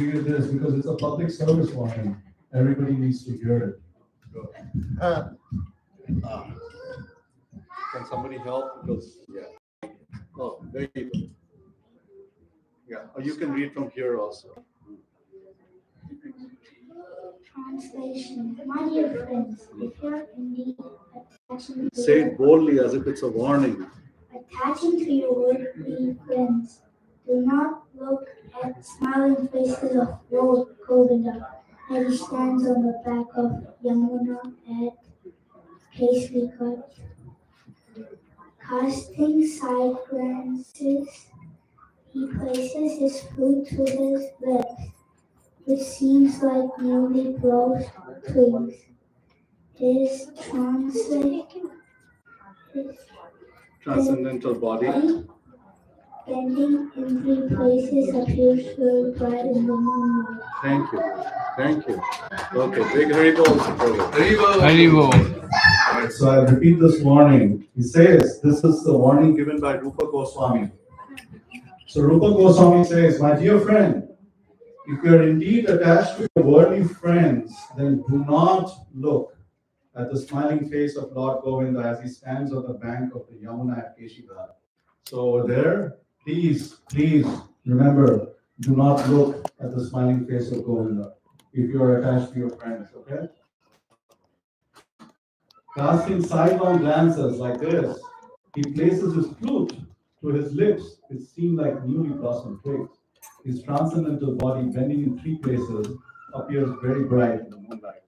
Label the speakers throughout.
Speaker 1: hear this because it's a public service warning. Everybody needs to hear it. Uh, can somebody help? Because yeah. Oh, there you go. Yeah, or you can read from here also.
Speaker 2: Translation. My dear friends, if you're indeed attaching to
Speaker 1: Say it boldly as if it's a warning.
Speaker 2: attaching to your would-be friends, do not look at smiling faces of Lord Govinda as he stands on the back of Yamuna at ISKCON. Casting side glances, he places his foot to his lips, which seems like newly blown twigs. His
Speaker 1: Transcendental body.
Speaker 2: bending in three places appears very bright in the moonlight.
Speaker 1: Thank you. Thank you. Okay, big Haribol.
Speaker 3: Haribol.
Speaker 1: Alright, so I repeat this warning. He says, this is the warning given by Rupa Goswami. So Rupa Goswami says, my dear friend, if you are indeed attached to your worldly friends, then do not look at the smiling face of Lord Govinda as he stands on the bank of the Yamuna at Keshigarh. So over there, please remember, do not look at the smiling face of Govinda if you are attached to your friends, okay? Casting sidelong glances like this, he places his flute to his lips, which seem like newly blossomed twigs. His transcendental body, bending in three places, appears very bright in the moonlight.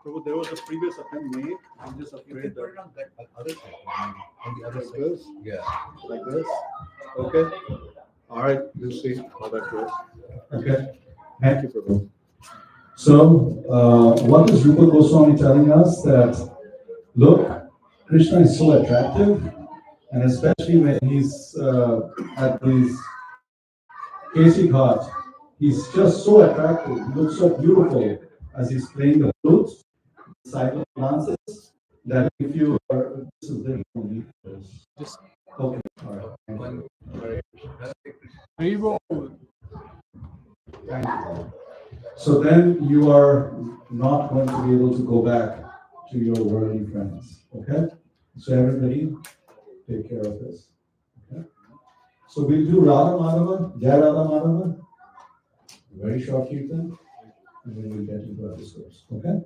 Speaker 1: So there was a previous attempt made. I'm just afraid that
Speaker 4: on that other side, on the other
Speaker 1: like
Speaker 4: side.
Speaker 1: this,
Speaker 4: Yeah.
Speaker 1: like this. Okay. All right. We'll see how that goes. Okay. Thank you, Prabhu. So, what is Rupa Goswami telling us? That look, Krishna is so attractive, and especially when he's at these Kesi Ghat, he's just so attractive. He looks so beautiful as he's playing the flute, silent glances, that if you are, this is very unique.
Speaker 3: Just
Speaker 1: Okay, all right.
Speaker 3: Haribol.
Speaker 1: Thank you. So then you are not going to be able to go back to your worldly friends. Okay? So everybody take care of this. Okay? So we'll do Radha Madhava, Jai Radha Madhava, very short kirtan, and then we'll get into other stories. Okay?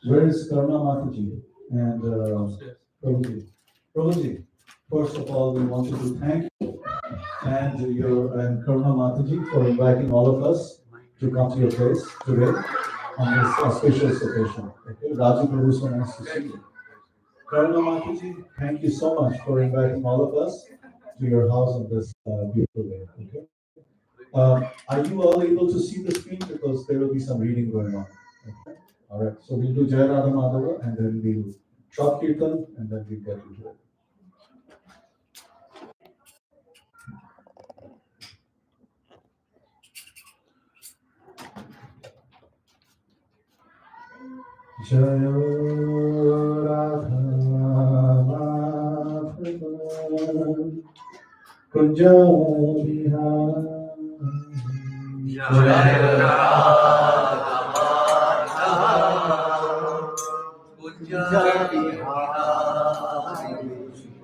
Speaker 1: Where is Karna Mataji and Prabhuji? Prabhuji, first of all, we want to thank you and Karna Mataji for inviting all of us to come to your place today on this auspicious occasion. Okay? Raju Prabhu, so nice to see you. Karna Mataji, thank you so much for inviting all of us to your house on this beautiful day. Okay? Are you all able to see the screen? Because there will be some reading going on. Okay? All right. So we'll do Jai Radha Madhava and then we'll short kirtan and then we'll get into it. Jaya Radha Madhava Kunja Vihari
Speaker 4: Jaya Radha Madhava Kunja Vihari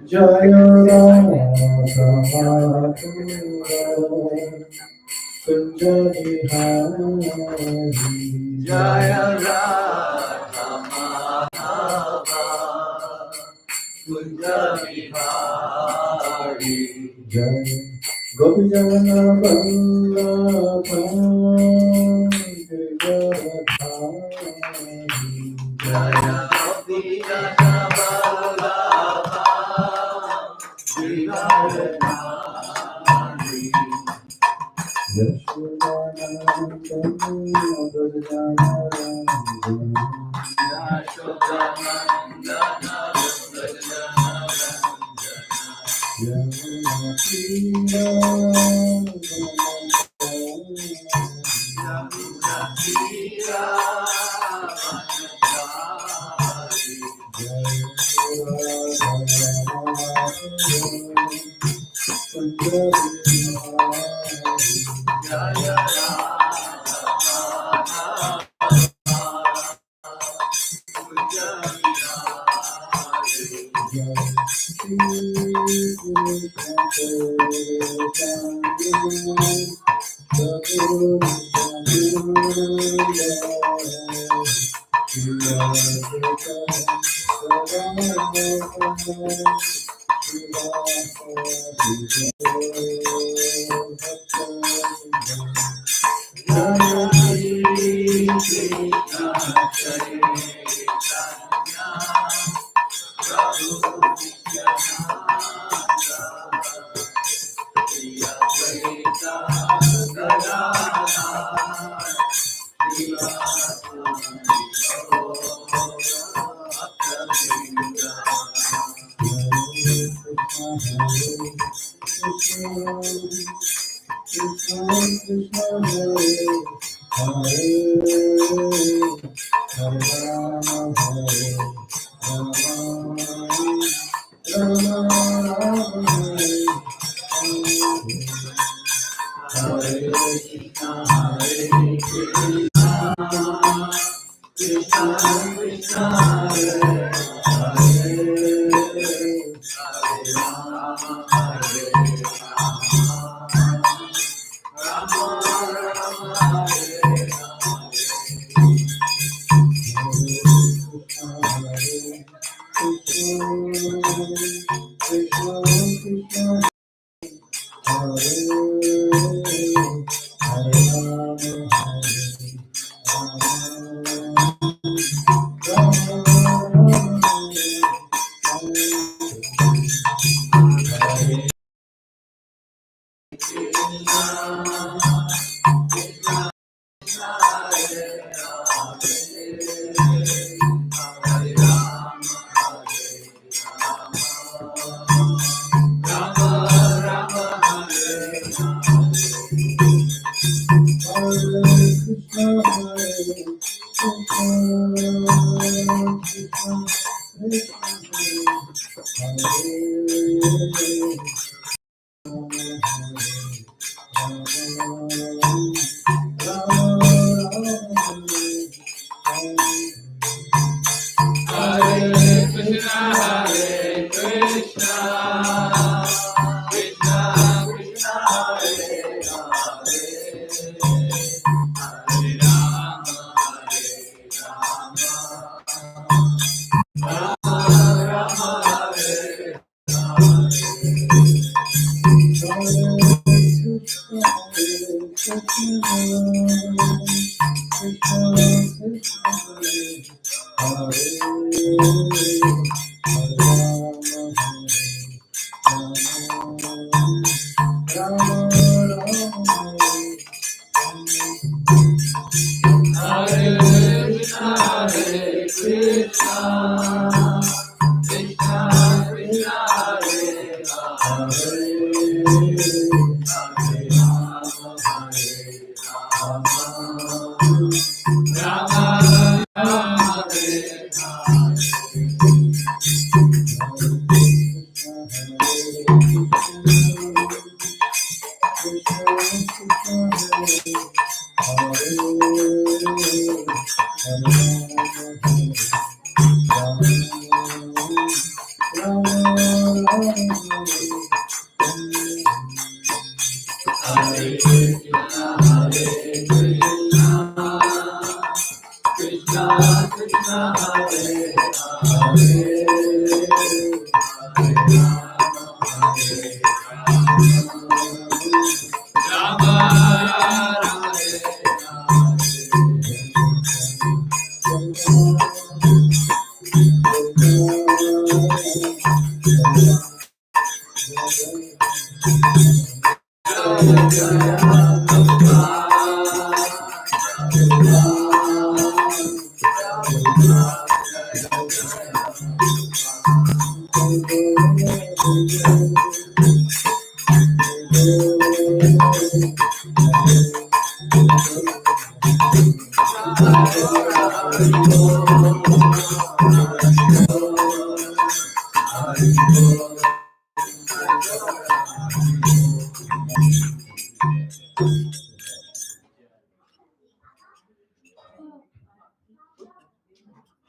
Speaker 1: Jaya Radha Madhava Kunja Vihari
Speaker 4: Jaya Radha Madhava Kunja Vihari
Speaker 1: Jaya Gopi Jana Vallabha
Speaker 4: Jaya Gopi Jana Vallabha Giridhari Jaya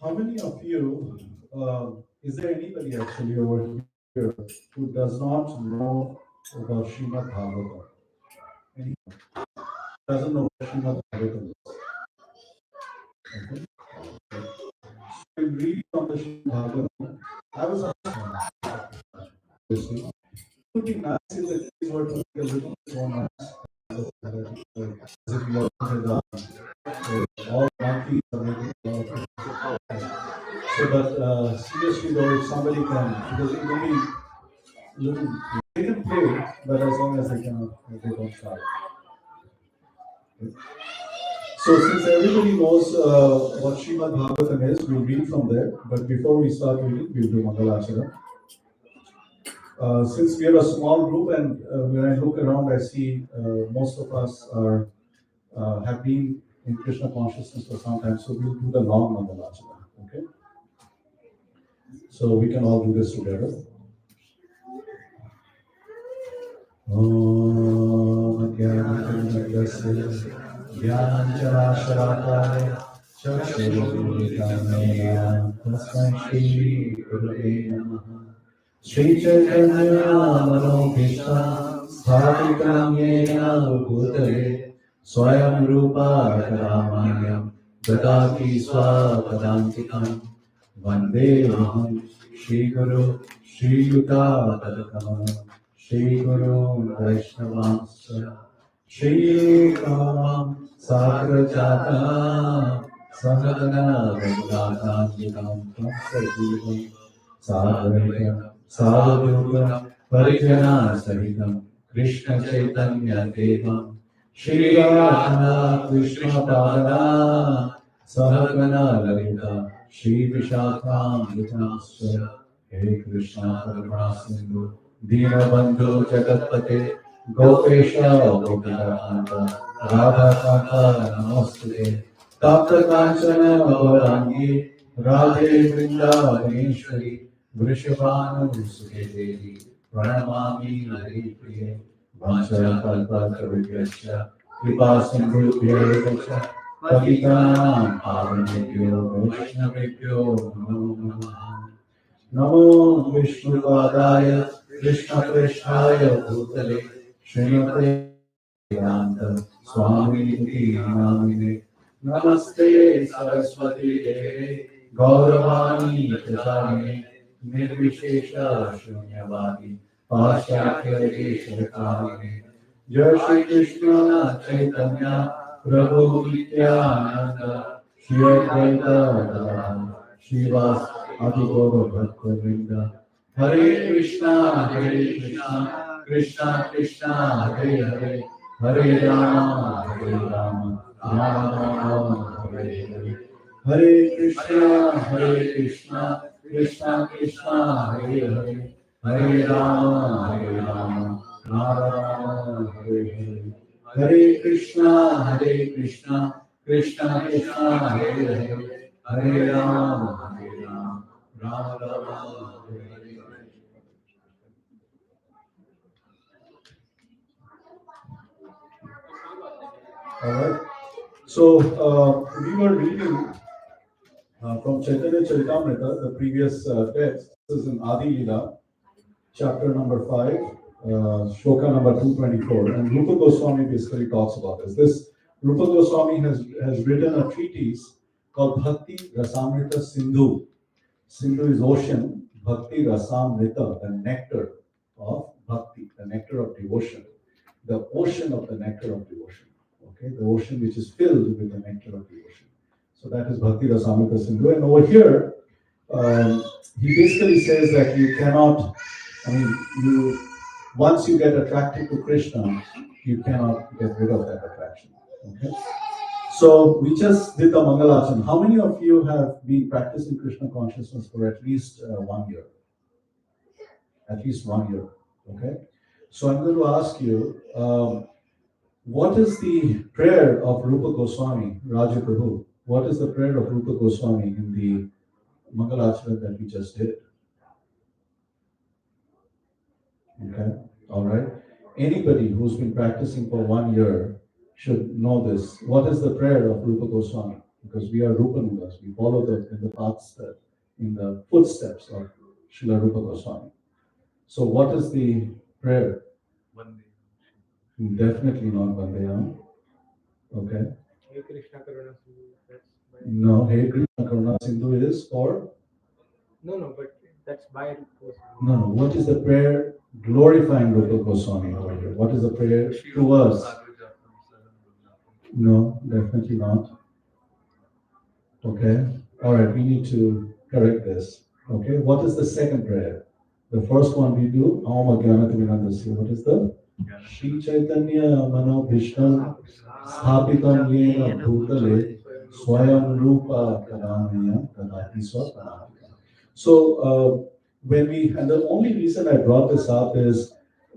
Speaker 1: How many of you, is there anybody actually over here who does not know about Srimad Bhagavatam? Any? doesn't know what Srimad Bhagavatam is. Okay? So in reading from the Srimad Bhagavatam, I was obviously, it would be nice if the kids were to make a little bit more nice. As if you are in all monkeys are making a lot of. So, but seriously though, if somebody can, because it will be little, they can play, but as long as they don't shout. So, since everybody knows what Srimad Bhagavatam is, we'll read from there. But before we start reading, we'll do Mangalacharana. Since we are a small group, and when I look around, I see most of us are have been in Krishna consciousness for some time. So we'll do the long Mangalacharana. Okay. So we can all do this together. Om Jnana Jnanacharakaraya Chakshurumilitamaya Tasmai Shri Gurave Namaha Shri Chaitanya Manobhishtam Sthapitam Yena Bhutale Swayam Rupa Karamanyam Dadati Swapadantikam Vande Shri Guru Shri Yuta Padakam Shri Guru Vaishnavamsa Shri Kamam Sagrajata Sahagana Raghunathanyam Sajivam Sadhvaitam Sadhutam Parijana Sahitam Krishna Chaitanya Devam Shri Radha Krishna Pada Sahagana Lalita Shri Vishakham Vitamsya He Krishna Parama Sindhu Dinabandhu Jagatpate Gopesha Gopinaranta Radha Kanta Namaste Tapta Kanchana Gaurangi Radhe Vrindavaneshwari Vrishabhanu Sukhe Devi Pranamami Hari Priye Vancha Kalpa Kavidyasya Kripa Sindhu Vyayakacha Patitanam Pavanebhyo Vaishnavebhyo Namo Namaha Namo Vishnu Padaya Krishna Preshthaya Bhutale Srimate Vedanta Swami Iti Namine Namaste Saraswati Deve Gauravani Prasarine Nirvishesha Shunyavadi Paschatya Deshakarine Jai Shri Krishna Chaitanya Prabhu Nityananda Shri Advaita Gadadhara Shivas Adhigoro Bhakta Hare Krishna, Krishna Krishna, Hare Hare, Hare Rama, Rama Rama, Hare Hare. Hare Krishna, Krishna Krishna, Hare Hare, Hare Rama, Rama Hare Hare. Hare Krishna, Krishna Krishna, Hare Hare, Hare Rama, Rama Rama, Hare Hare. All right. So we were reading from Chaitanya Charitamrita, the previous text. This is in Adi Lila, chapter number 5, shloka number 224. And Rupa Goswami basically talks about this. This Rupa Goswami has written a treatise called Bhakti Rasamrita Sindhu. Sindhu is ocean, Bhakti Rasamrita, the nectar of bhakti, the nectar of devotion, the ocean of the nectar of devotion. Okay, the ocean which is filled with the nectar of devotion. So that is Bhakti Rasamrita Sindhu. And over here, he basically says that you cannot, once you get attracted to Krishna, you cannot get rid of that attraction. Okay. So we just did the Mangalacharana. How many of you have been practicing Krishna consciousness for at least 1 year? At least 1 year. Okay. So I'm going to ask you, what is the prayer of Rupa Goswami, Raja Prabhu? What is the prayer of Rupa Goswami in the Mangalacharana that we just did? Okay, all right. Anybody who's been practicing for 1 year should know this. What is the prayer of Rupa Goswami? Because we are Rupanugas, we follow in the footsteps of Srila Rupa Goswami. So what is the prayer? Definitely not Vandeyam. Okay.
Speaker 3: Hey Krishna Karuna Sindhu. That's by
Speaker 1: No, Hey Krishna Karuna Sindhu is for,
Speaker 3: no, but that's by Rupa Goswami.
Speaker 1: no, no. What is the prayer glorifying Rupa Goswami over here? What is the prayer to us? No, definitely not. Okay. All right, we need to correct this. Okay. What is the second prayer? The first one we do, Om Agyanatimirandasya. What is the? Shri Chaitanya Mano Vishnu Sthapitam Yena Bhutale Swayam Rupa Kadamaya Kadati Swapadamika. So, and the only reason I brought this up is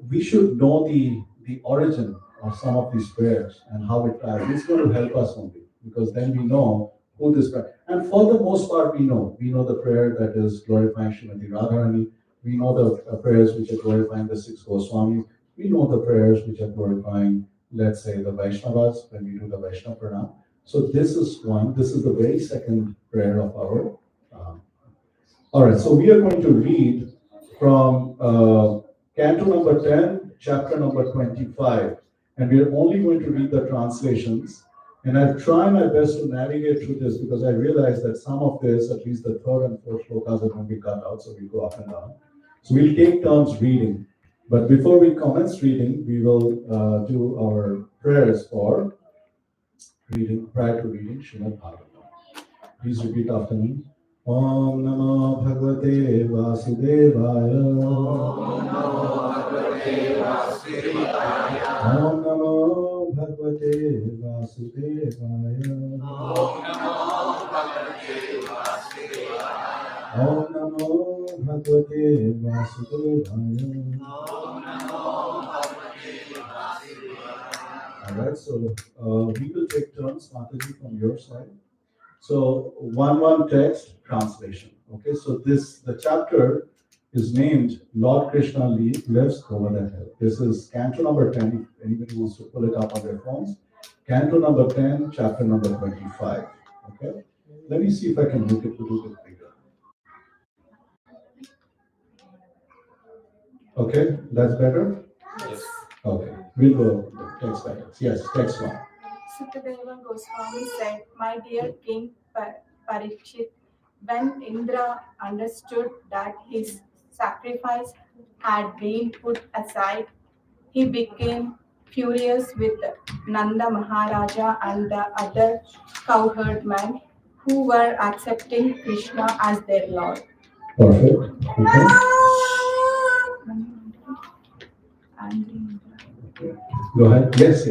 Speaker 1: we should know the origin of some of these prayers and how it ties. It's going to help us only because then we know who this prayer. And for the most part, we know the prayer that is glorifying Srimati Radharani. We know the prayers which are glorifying the six Goswamis. We know the prayers which are glorifying, let's say, the Vaishnavas when we do the Vaishnava Pranam. So this is one. This is the very second prayer of our. All right. So we are going to read from Canto number 10, chapter number 25, and we are only going to read the translations. And I'll try my best to navigate through this because I realize that some of this, at least the third and fourth shlokas, are going to be cut out, so we go up and down. So we'll take turns reading. But before we commence reading, we will do our prayers for reading, prior to reading Srimad Bhagavatam. Please repeat after me. Om Namo Bhagavate Vasudevaya. Om Namo Bhagavate Vasudevaya. Om Namo Bhagavate Vasudevaya. All right, so we will take turns, Mataji, from your side. So one text translation. Okay, so the chapter is named Lord Krishna Lives Over the Hill. This is Canto number 10. If anybody wants to pull it up on their phones, Canto number 10, chapter number 25. Okay, let me see if I can make it a little bit bigger. Okay, that's better.
Speaker 5: Yes.
Speaker 1: Okay, we'll go text by text. Yes, text one.
Speaker 5: Sukadeva Goswami said, "My dear King Parikshit, when Indra understood that his sacrifice had been put aside, he became furious with Nanda Maharaja and the other cowherdmen who were accepting Krishna as their lord."
Speaker 1: Perfect. Okay. Go ahead. Yes.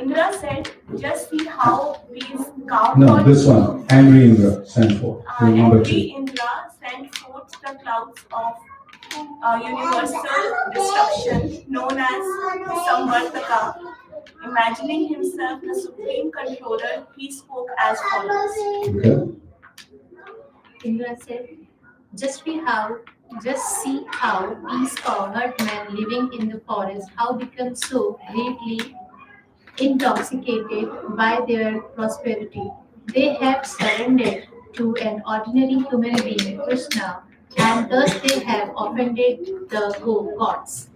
Speaker 5: Indra said, "Just see how these cowherd..."
Speaker 1: No, this one. Angry Indra sent forth. Number
Speaker 5: Angry
Speaker 1: 2.
Speaker 5: Indra sent forth the clouds of universal destruction known as Samvartaka. Imagining himself the supreme controller, he spoke as follows.
Speaker 1: Okay.
Speaker 6: Indra said, just see how these cowherd men living in the forest have become so greatly intoxicated by their prosperity. They have surrendered to an ordinary human being, Krishna, and thus they have offended the gods.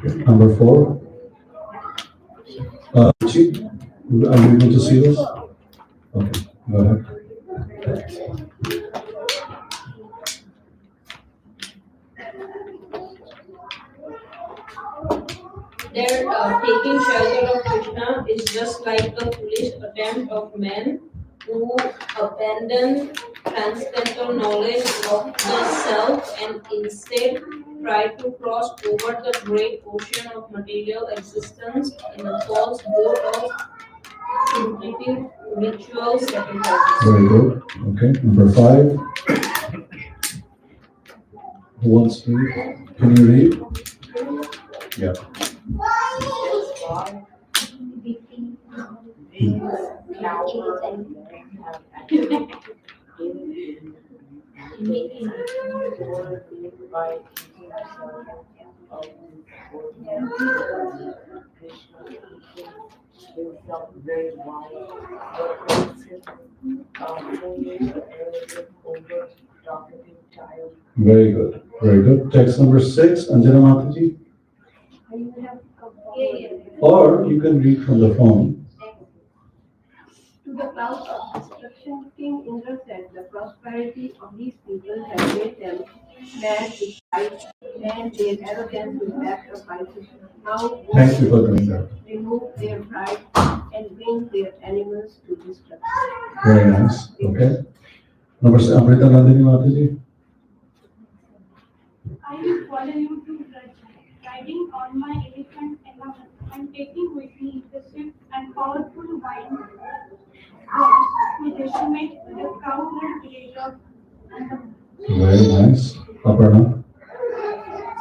Speaker 1: Number 4. Chief, are you able to see this? Okay, go ahead.
Speaker 7: Their taking shelter of Krishna is just like a foolish attempt of men who abandon transcendental knowledge of the self and instead try to cross over the great ocean of material existence in the false boat of simplistic ritual sacrifices.
Speaker 1: Very good. Okay, number 5. Who wants to read? Can you read? Yeah. Very good. Very good. Text number 6, Anjana Mataji. Or you can read from the phone.
Speaker 8: the clouds of destruction, King Indra said, the prosperity of these people has made them mad with pride, and their arrogance with sacrifices. Now
Speaker 1: Thank you for doing that.
Speaker 8: remove their pride and bring their animals to destruction.
Speaker 1: Very nice. Okay. Namaste, Amrita Nandini Mataji.
Speaker 9: I will follow you to Braj, riding on my elephant alone, and taking with me the swift and powerful wind horse who decimate the cowherd village of Andhra.
Speaker 1: Very nice. Aparna.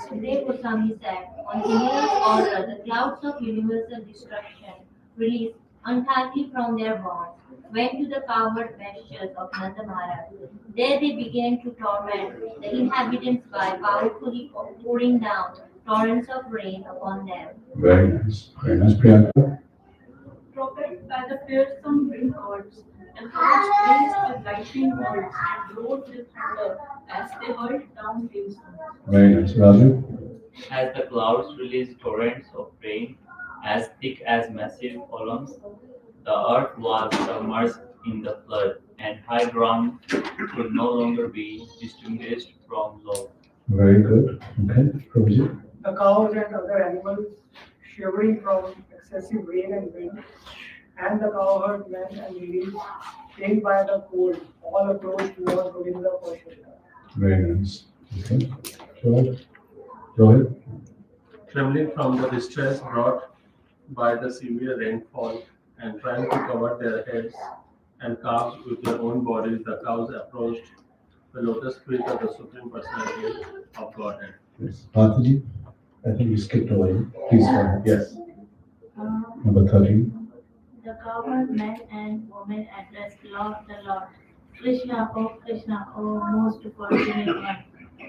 Speaker 10: Today Goswami said, on Indra's order, the clouds of universal destruction, released entirely from their bonds, went to the cowherd pastures of Nanda Maharaj. There they began to torment the inhabitants by powerfully pouring down torrents of rain upon them.
Speaker 1: Very nice. Very nice, Priyanka.
Speaker 9: Propelled by the fearsome wind gods, and clouds blazed with lightning bolts and roared with thunder as they hurled down hailstones.
Speaker 1: Very nice, Raju.
Speaker 11: As the clouds released torrents of rain as thick as massive columns, the earth was submerged in the flood, and high ground could no longer be distinguished from low.
Speaker 1: Very good. Okay, Prabhuji.
Speaker 3: The cows and other animals shivering from excessive rain and wind, and the cowherd men and ladies, chained by the cold, all approached towards Govinda for shelter.
Speaker 1: Very nice. Okay. Rohit. Rohit.
Speaker 12: Trembling from the distress brought by the severe rainfall and trying to cover their heads and calves with their own bodies, the cows approached the lotus feet of the Supreme Personality of Godhead.
Speaker 1: Yes. Mataji. I think you skipped over you. Please go ahead. Yes. Number 13.
Speaker 10: The cowherd men and women addressed Lord the Lord. Krishna, O most fortunate one,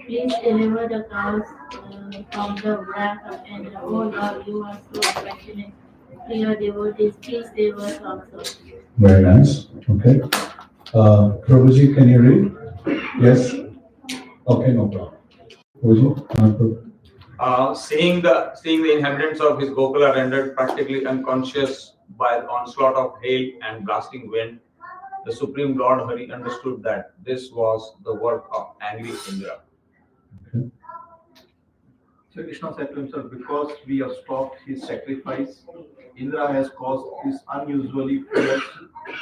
Speaker 10: please deliver the cows from the wrath of Indra. O Lord, you are so affectionate. Your devotees, please save us also.
Speaker 1: Very nice. Okay. Prabhuji, can you read? Yes. Okay, no problem. Prabhuji.
Speaker 13: Seeing the inhabitants of his Gokula rendered practically unconscious by the onslaught of hail and blasting wind, the Supreme Lord Hari understood that this was the work of angry Indra.
Speaker 1: Okay.
Speaker 12: So Krishna said to himself, because we have stopped his sacrifice, Indra has caused this unusually fierce,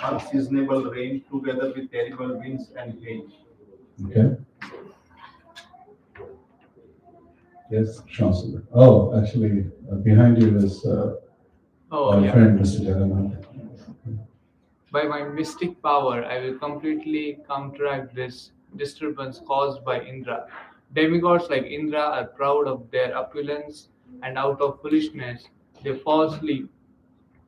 Speaker 12: unseasonable rain together with terrible winds and hail.
Speaker 1: Okay. Yes, Chancellor. Oh, actually, behind you is our friend, Mr. Jagannath.
Speaker 3: By my mystic power, I will completely counteract this disturbance caused by Indra. Demigods like Indra are proud of their opulence, and out of foolishness, they falsely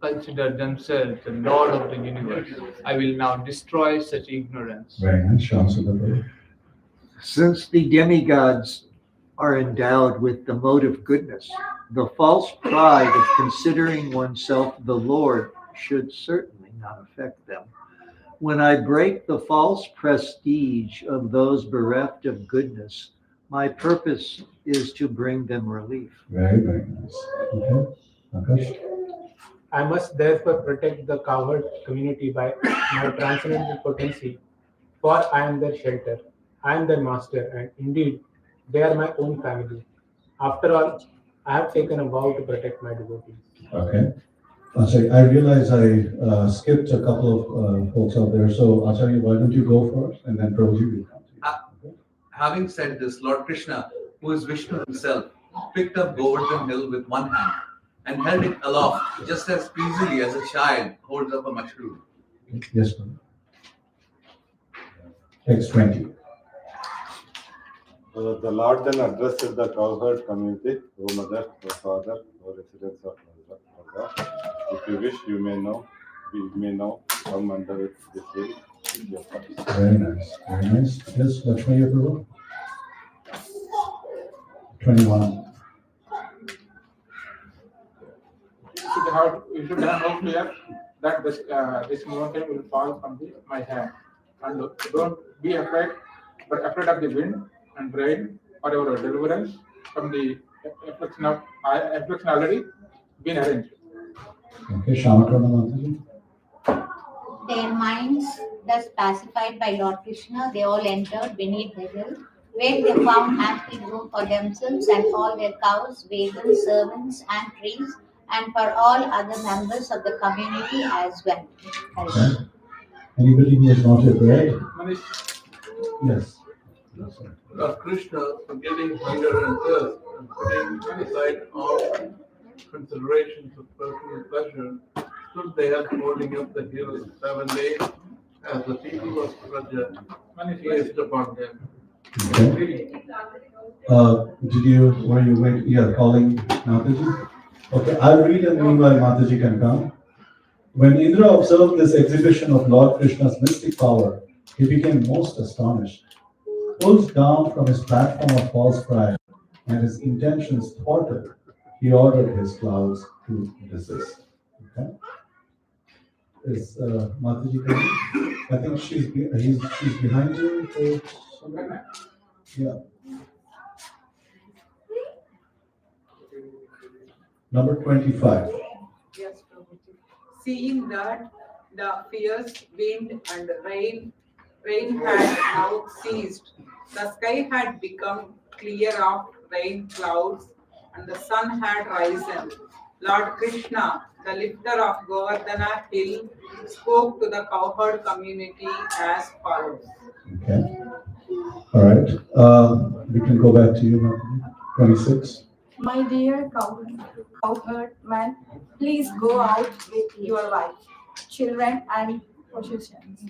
Speaker 3: consider themselves the Lord of the universe. I will now destroy such ignorance.
Speaker 1: Very nice, Chancellor.
Speaker 14: Since the demigods are endowed with the mode of goodness, the false pride of considering oneself the Lord should certainly not affect them. When I break the false prestige of those bereft of goodness, my purpose is to bring them relief.
Speaker 1: Very, very nice. Okay. Akash.
Speaker 3: I must therefore protect the cowherd community by my transcendental potency, for I am their shelter, I am their master, and indeed, they are my own family. After all, I have taken a vow to protect my devotees.
Speaker 1: Okay. Sorry, I realize I skipped a couple of folks out there. So, Acharya, why don't you go first and then Prabhuji will come to you.
Speaker 4: Having said this, Lord Krishna, who is Vishnu himself, picked up Govardhan hill with one hand and held it aloft just as easily as a child holds up a mushroom.
Speaker 1: Yes, ma'am. Text 20.
Speaker 15: The Lord then addressed the cowherd community, O mother, O father, O residents of Nanda. If you wish, you may now come under this hill with your cups.
Speaker 1: Very nice, very nice. Yes, Lakshmi Prabhu. 21.
Speaker 16: You should have no fear that this mountain will fall from my hand. And don't be afraid, but afraid of the wind and rain or your deliverance from the affliction already been arranged.
Speaker 1: Okay, Shamakrama Mataji.
Speaker 6: Their minds thus pacified by Lord Krishna, they all entered beneath the hill, where they found ample room for themselves and all their cows, wagons, servants, and trees, and for all other members of the community as well.
Speaker 1: Okay. Anybody who has not yet read? Yes.
Speaker 4: Lord Krishna, forgetting hunger and thirst and putting aside all considerations of personal pleasure, stood there holding up the hill 7 days as the people of Praja gazed upon him.
Speaker 1: Okay. Were you waiting? Yeah, calling Mataji? Okay, I'll read and meanwhile Mataji can come. When Indra observed this exhibition of Lord Krishna's mystic power, he became most astonished. Pulled down from his platform of false pride and his intentions thwarted, he ordered his clouds to desist. Okay? Is Mataji coming? I think she's behind you. Yeah. Number 25.
Speaker 17: Yes, Prabhuji. Seeing that the fierce wind and rain had now ceased, the sky had become clear of rain clouds, and the sun had risen. Lord Krishna, the lifter of Govardhana hill, spoke to the cowherd community as follows.
Speaker 1: Okay. All right. We can go back to you, Mataji. 26.
Speaker 5: My dear cowherd man, please go out with your wife, children, and possessions.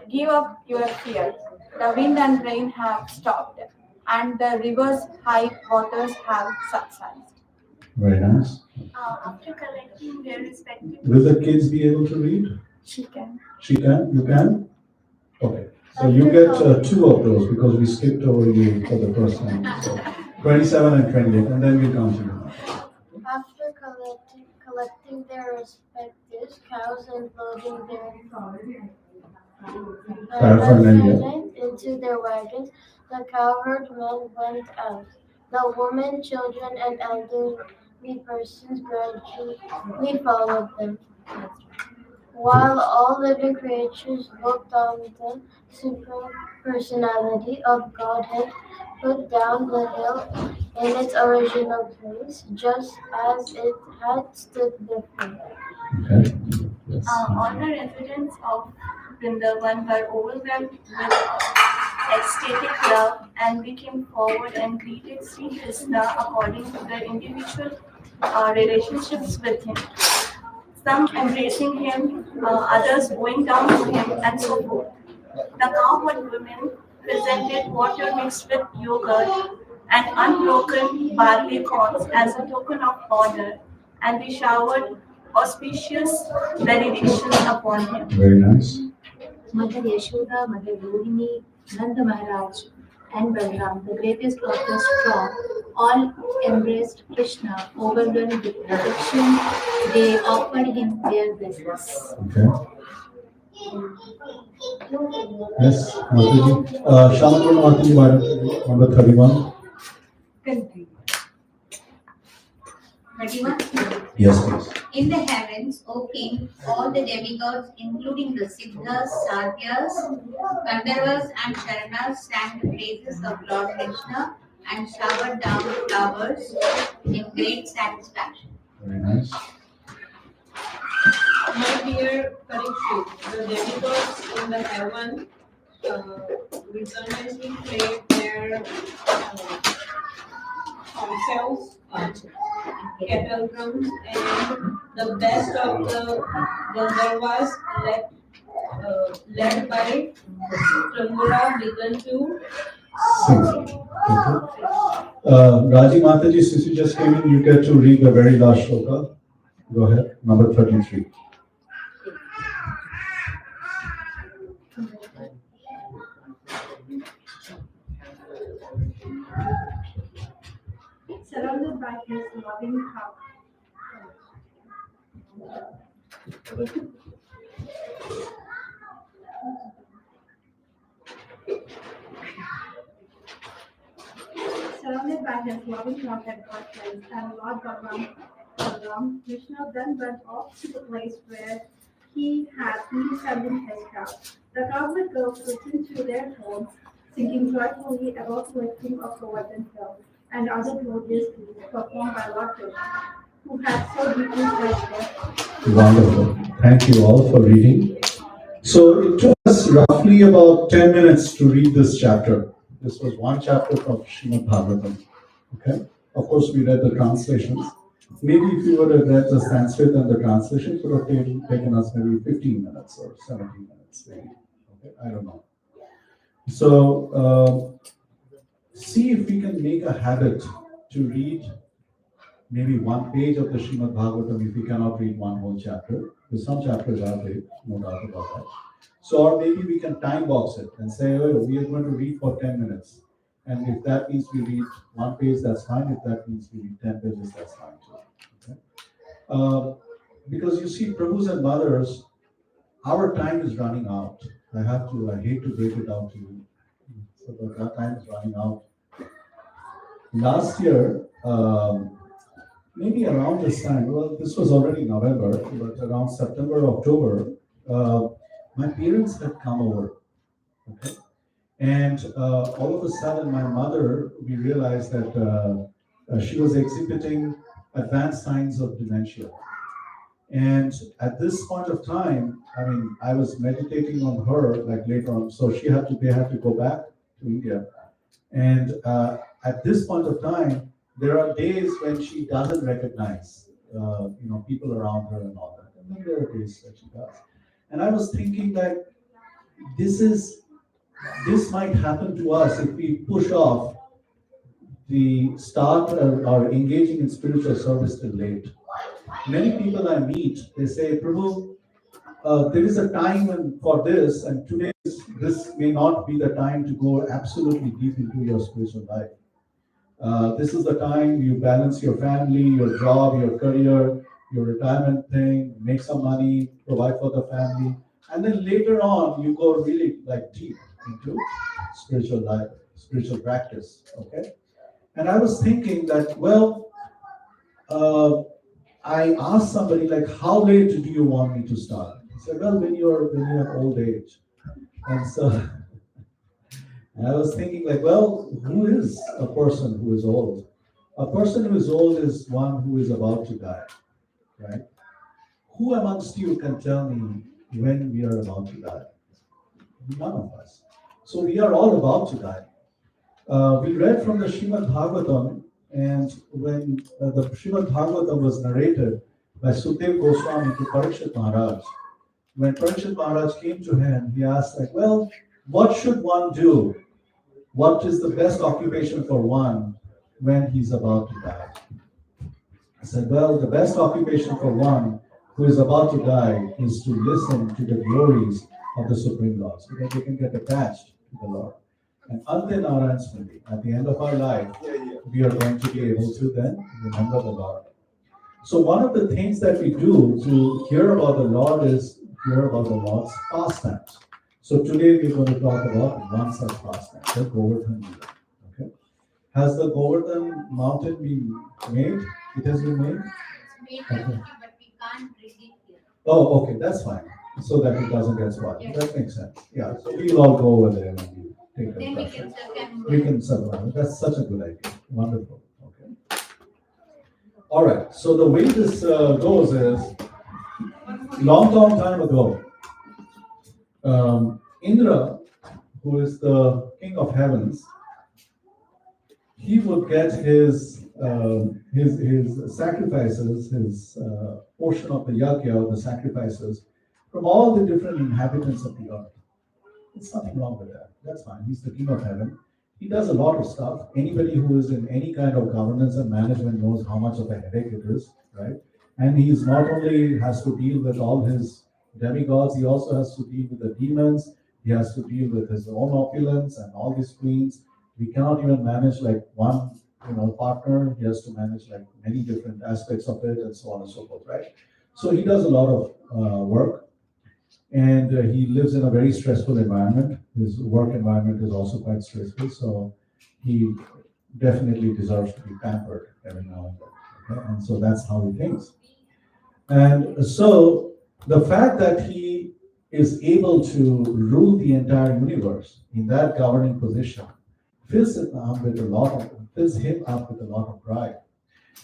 Speaker 5: Give up your fear. The wind and rain have stopped, and the river's high waters have subsided.
Speaker 1: Very nice.
Speaker 9: After collecting their respective.
Speaker 1: Will the kids be able to read?
Speaker 5: She can.
Speaker 1: She can? You can? Okay. So you get 2 of those because we skipped over you for the first time. So 27 and 28, and then we'll come to you.
Speaker 2: After collecting their respectives, cows and loading their paraphernalia into their wagons, the cowherd men went out. The women, children, and elderly persons gradually followed them, while all living creatures looked on the supreme personality of Godhead put down the hill in its original place, just as it had stood before.
Speaker 1: Okay. Yes.
Speaker 5: All the residents of Vrindavan were overwhelmed with ecstatic love, and we came forward and greeted Sri Krishna according to their individual relationships with him. Some embracing him, others going down to him, and so forth. The cowherd women presented water mixed with yogurt and unbroken barley corns as a token of honor, and we showered auspicious benedictions upon him.
Speaker 1: Very nice.
Speaker 6: Mother Yashoda, Mother Rohini, Nanda Maharaj, and Balaram, the greatest of the strong, all embraced Krishna, overwhelmed with affection. They offered him their blessings.
Speaker 1: Okay. Yes, Mataji. Shamakura Mataji, number 31.
Speaker 6: Continue. 31.
Speaker 1: Yes, please.
Speaker 6: In the heavens, O king, all the demigods, including the Siddhas, Sadhyas, Gandharvas, and Sharanas, sang the praises of Lord Krishna and showered down flowers in great satisfaction.
Speaker 1: Very nice.
Speaker 7: My dear Kartik, the demigods in the heaven resoundingly played their concerts, kettle drums, and the best of the Gandharvas led by Tambura began to
Speaker 1: sing. Okay. Raji Mataji, since you just came in, you get to read the very last shloka. Go ahead, number 33.
Speaker 9: Surrounded by his loving heart. Surrounded by his loving heart and godless, and Lord Balaram, Krishna then went off to the place where he had in his heavenly spacecraft. The cowherd girls returned to their homes, singing joyfully about the lifting of the themselves and other glorious deeds performed by Lord Krishna, who had so deeply touched them.
Speaker 1: Wonderful. Thank you all for reading. So it took us roughly about 10 minutes to read this chapter. This was one chapter from Srimad Bhagavatam. Okay? Of course, we read the translations. Maybe if you would have read the Sanskrit and the translation, it would have taken us maybe 15 minutes or 17 minutes, maybe. Okay? I don't know. So, see if we can make a habit to read maybe one page of the Srimad Bhagavatam if we cannot read one whole chapter. Because some chapters are big, no doubt about that. So, or maybe we can time box it and say, oh, we are going to read for 10 minutes. And if that means we read one page, that's fine. If that means we read 10 pages, that's fine too. Okay? Because you see, Prabhus and mothers, our time is running out. I hate to break it down to you. So that time is running out. Last year, maybe around this time, well, this was already November, but around September, October, my parents had come over. Okay? And all of a sudden, my mother, we realized that she was exhibiting advanced signs of dementia. And at this point of time, I mean, I was meditating on her like later on. So they had to go back to India. And at this point of time, there are days when she doesn't recognize, people around her and all that. And then there are days that she does. And I was thinking that this might happen to us if we push off the start or engaging in spiritual service till late. Many people I meet, they say, Prabhu, there is a time for this, and today this may not be the time to go absolutely deep into your spiritual life. This is the time you balance your family, your job, your career, your retirement thing, make some money, provide for the family, and then later on you go really like deep into spiritual life, spiritual practice. Okay, and I was thinking that, well, I asked somebody like, how late do you want me to start? He said, well, when you have old age. And so and I was thinking like, well, who is a person who is old? A person who is old is one who is about to die, right? Who amongst you can tell me when we are about to die? None of us. So we are all about to die. We read from the Srimad Bhagavatam, and when the Srimad Bhagavatam was narrated by Sukhdev Goswami to Parikshit Maharaj, when Parikshit Maharaj came to him, he asked like, well, what should one do? What is the best occupation for one when he's about to die? I said, well, the best occupation for one who is about to die is to listen to the glories of the Supreme Lord, so that they can get attached to the Lord. And Ante Narayan Smriti, at the end of our life, we are going to be able to then remember the Lord. So one of the things that we do to hear about the Lord is hear about the Lord's pastimes. So today we're going to talk about one such pastime, the Govardhan Lila. Okay? Has the Govardhan mountain been made? It has been made?
Speaker 6: It's made, okay, but we can't read it here.
Speaker 1: Oh, okay, that's fine. So that it doesn't get spoiled. Yes. That makes sense. Yeah, so we'll all go over there and we take
Speaker 6: Then
Speaker 1: a
Speaker 6: we can circle.
Speaker 1: We can survive. That's such a good idea. Wonderful. Okay. All right. So the way this goes is, long time ago, Indra, who is the king of heavens, he would get his sacrifices, his portion of the yajna, the sacrifices, from all the different inhabitants of the earth. There's nothing wrong with that. That's fine. He's the king of heaven. He does a lot of stuff. Anybody who is in any kind of governance and management knows how much of a headache it is, right? And he's not only has to deal with all his demigods, he also has to deal with the demons. He has to deal with his own opulence and all these queens. We cannot even manage like one, partner. He has to manage like many different aspects of it and so on and so forth, right? So he does a lot of work. And he lives in a very stressful environment. His work environment is also quite stressful, so he definitely deserves to be pampered every now and then. Okay? And so that's how he thinks. And so the fact that he is able to rule the entire universe in that governing position fills him up with a lot of pride.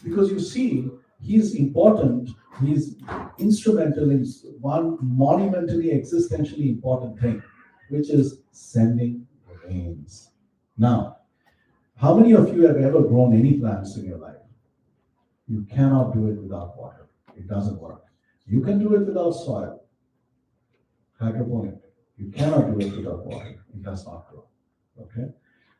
Speaker 1: Because you see, he's important, he's instrumental in one monumentally, existentially important thing, which is sending rains. Now, how many of you have ever grown any plants in your life? You cannot do it without water. It doesn't work. You can do it without soil, hydroponic. You cannot do it without water. It does not grow. Okay?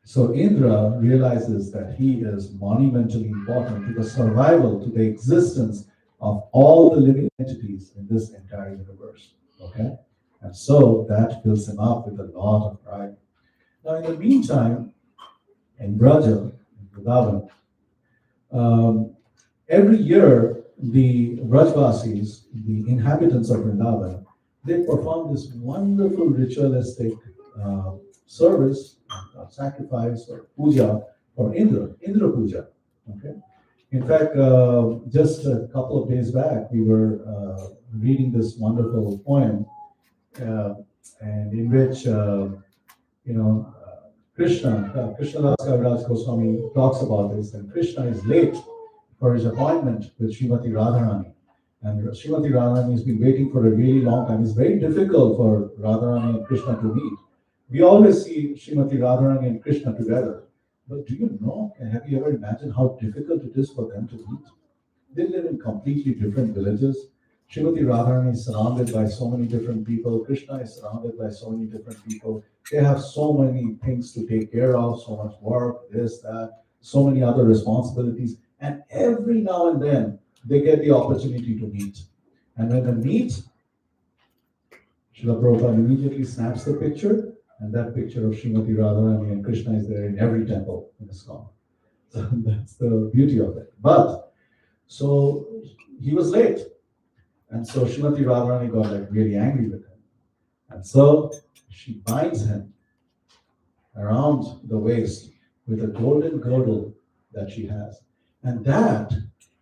Speaker 1: So Indra realizes that he is monumentally important to the survival, to the existence of all the living entities in this entire universe. Okay? And so that fills him up with a lot of pride. Now, in the meantime, in Braja, in Vrindavan, every year the Brajvasis, the inhabitants of Vrindavan, they perform this wonderful ritualistic service, sacrifice or puja for Indra Puja. Okay. In fact, just a couple of days back, we were reading this wonderful poem, and in which Krishnadas Kaviraj Goswami talks about this, and Krishna is late for his appointment with Srimati Radharani. And Srimati Radharani has been waiting for a really long time. It's very difficult for Radharani and Krishna to meet. We always see Srimati Radharani and Krishna together. But do you know, and have you ever imagined how difficult it is for them to meet? They live in completely different villages. Srimati Radharani is surrounded by so many different people. Krishna is surrounded by so many different people. They have so many things to take care of, so much work, this, that, so many other responsibilities. And every now and then, they get the opportunity to meet. And when they meet, Srila Prabhupada immediately snaps the picture, and that picture of Srimati Radharani and Krishna is there in every temple in ISKCON. So that's the beauty of it. But, so he was late. And so Srimati Radharani got like really angry with him. And so she binds him around the waist with a golden girdle that she has. And that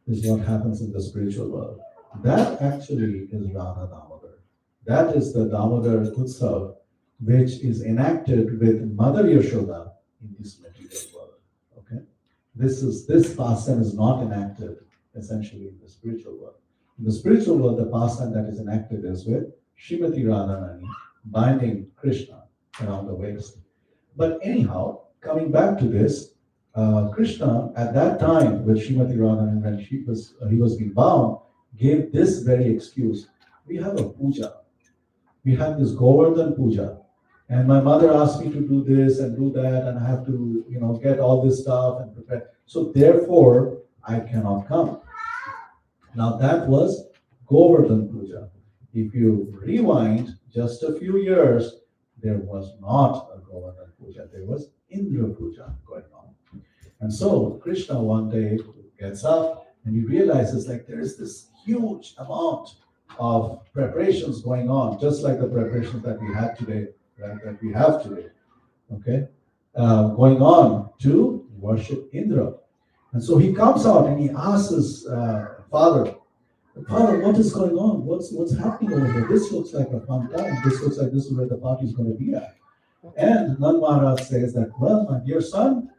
Speaker 1: is what happens in the spiritual world. That actually is Radha Damodar. That is the Damodar Utsav, which is enacted with Mother Yashoda in this material world. Okay? This pastime is not enacted essentially in the spiritual world. In the spiritual world, the pastime that is enacted is with Srimati Radharani binding Krishna around the waist. But anyhow, coming back to this, Krishna at that time with Srimati Radharani, when he was being bound, gave this very excuse. We have a puja. We have this Govardhan puja. And my mother asked me to do this and do that, and I have to, get all this stuff and prepare. So therefore, I cannot come. Now that was Govardhan puja. If you rewind just a few years, there was not a Govardhan puja. There was Indra puja going on. And so Krishna one day gets up and he realizes like there is this huge amount of preparations going on, just like the preparations that we had today, right? That we have today, okay? Going on to worship Indra. And so he comes out and he asks his father, what is going on? What's happening over here? This looks like a fun time. This looks like this is where the party is going to be at. And Nand Maharaj says that, well, my dear son,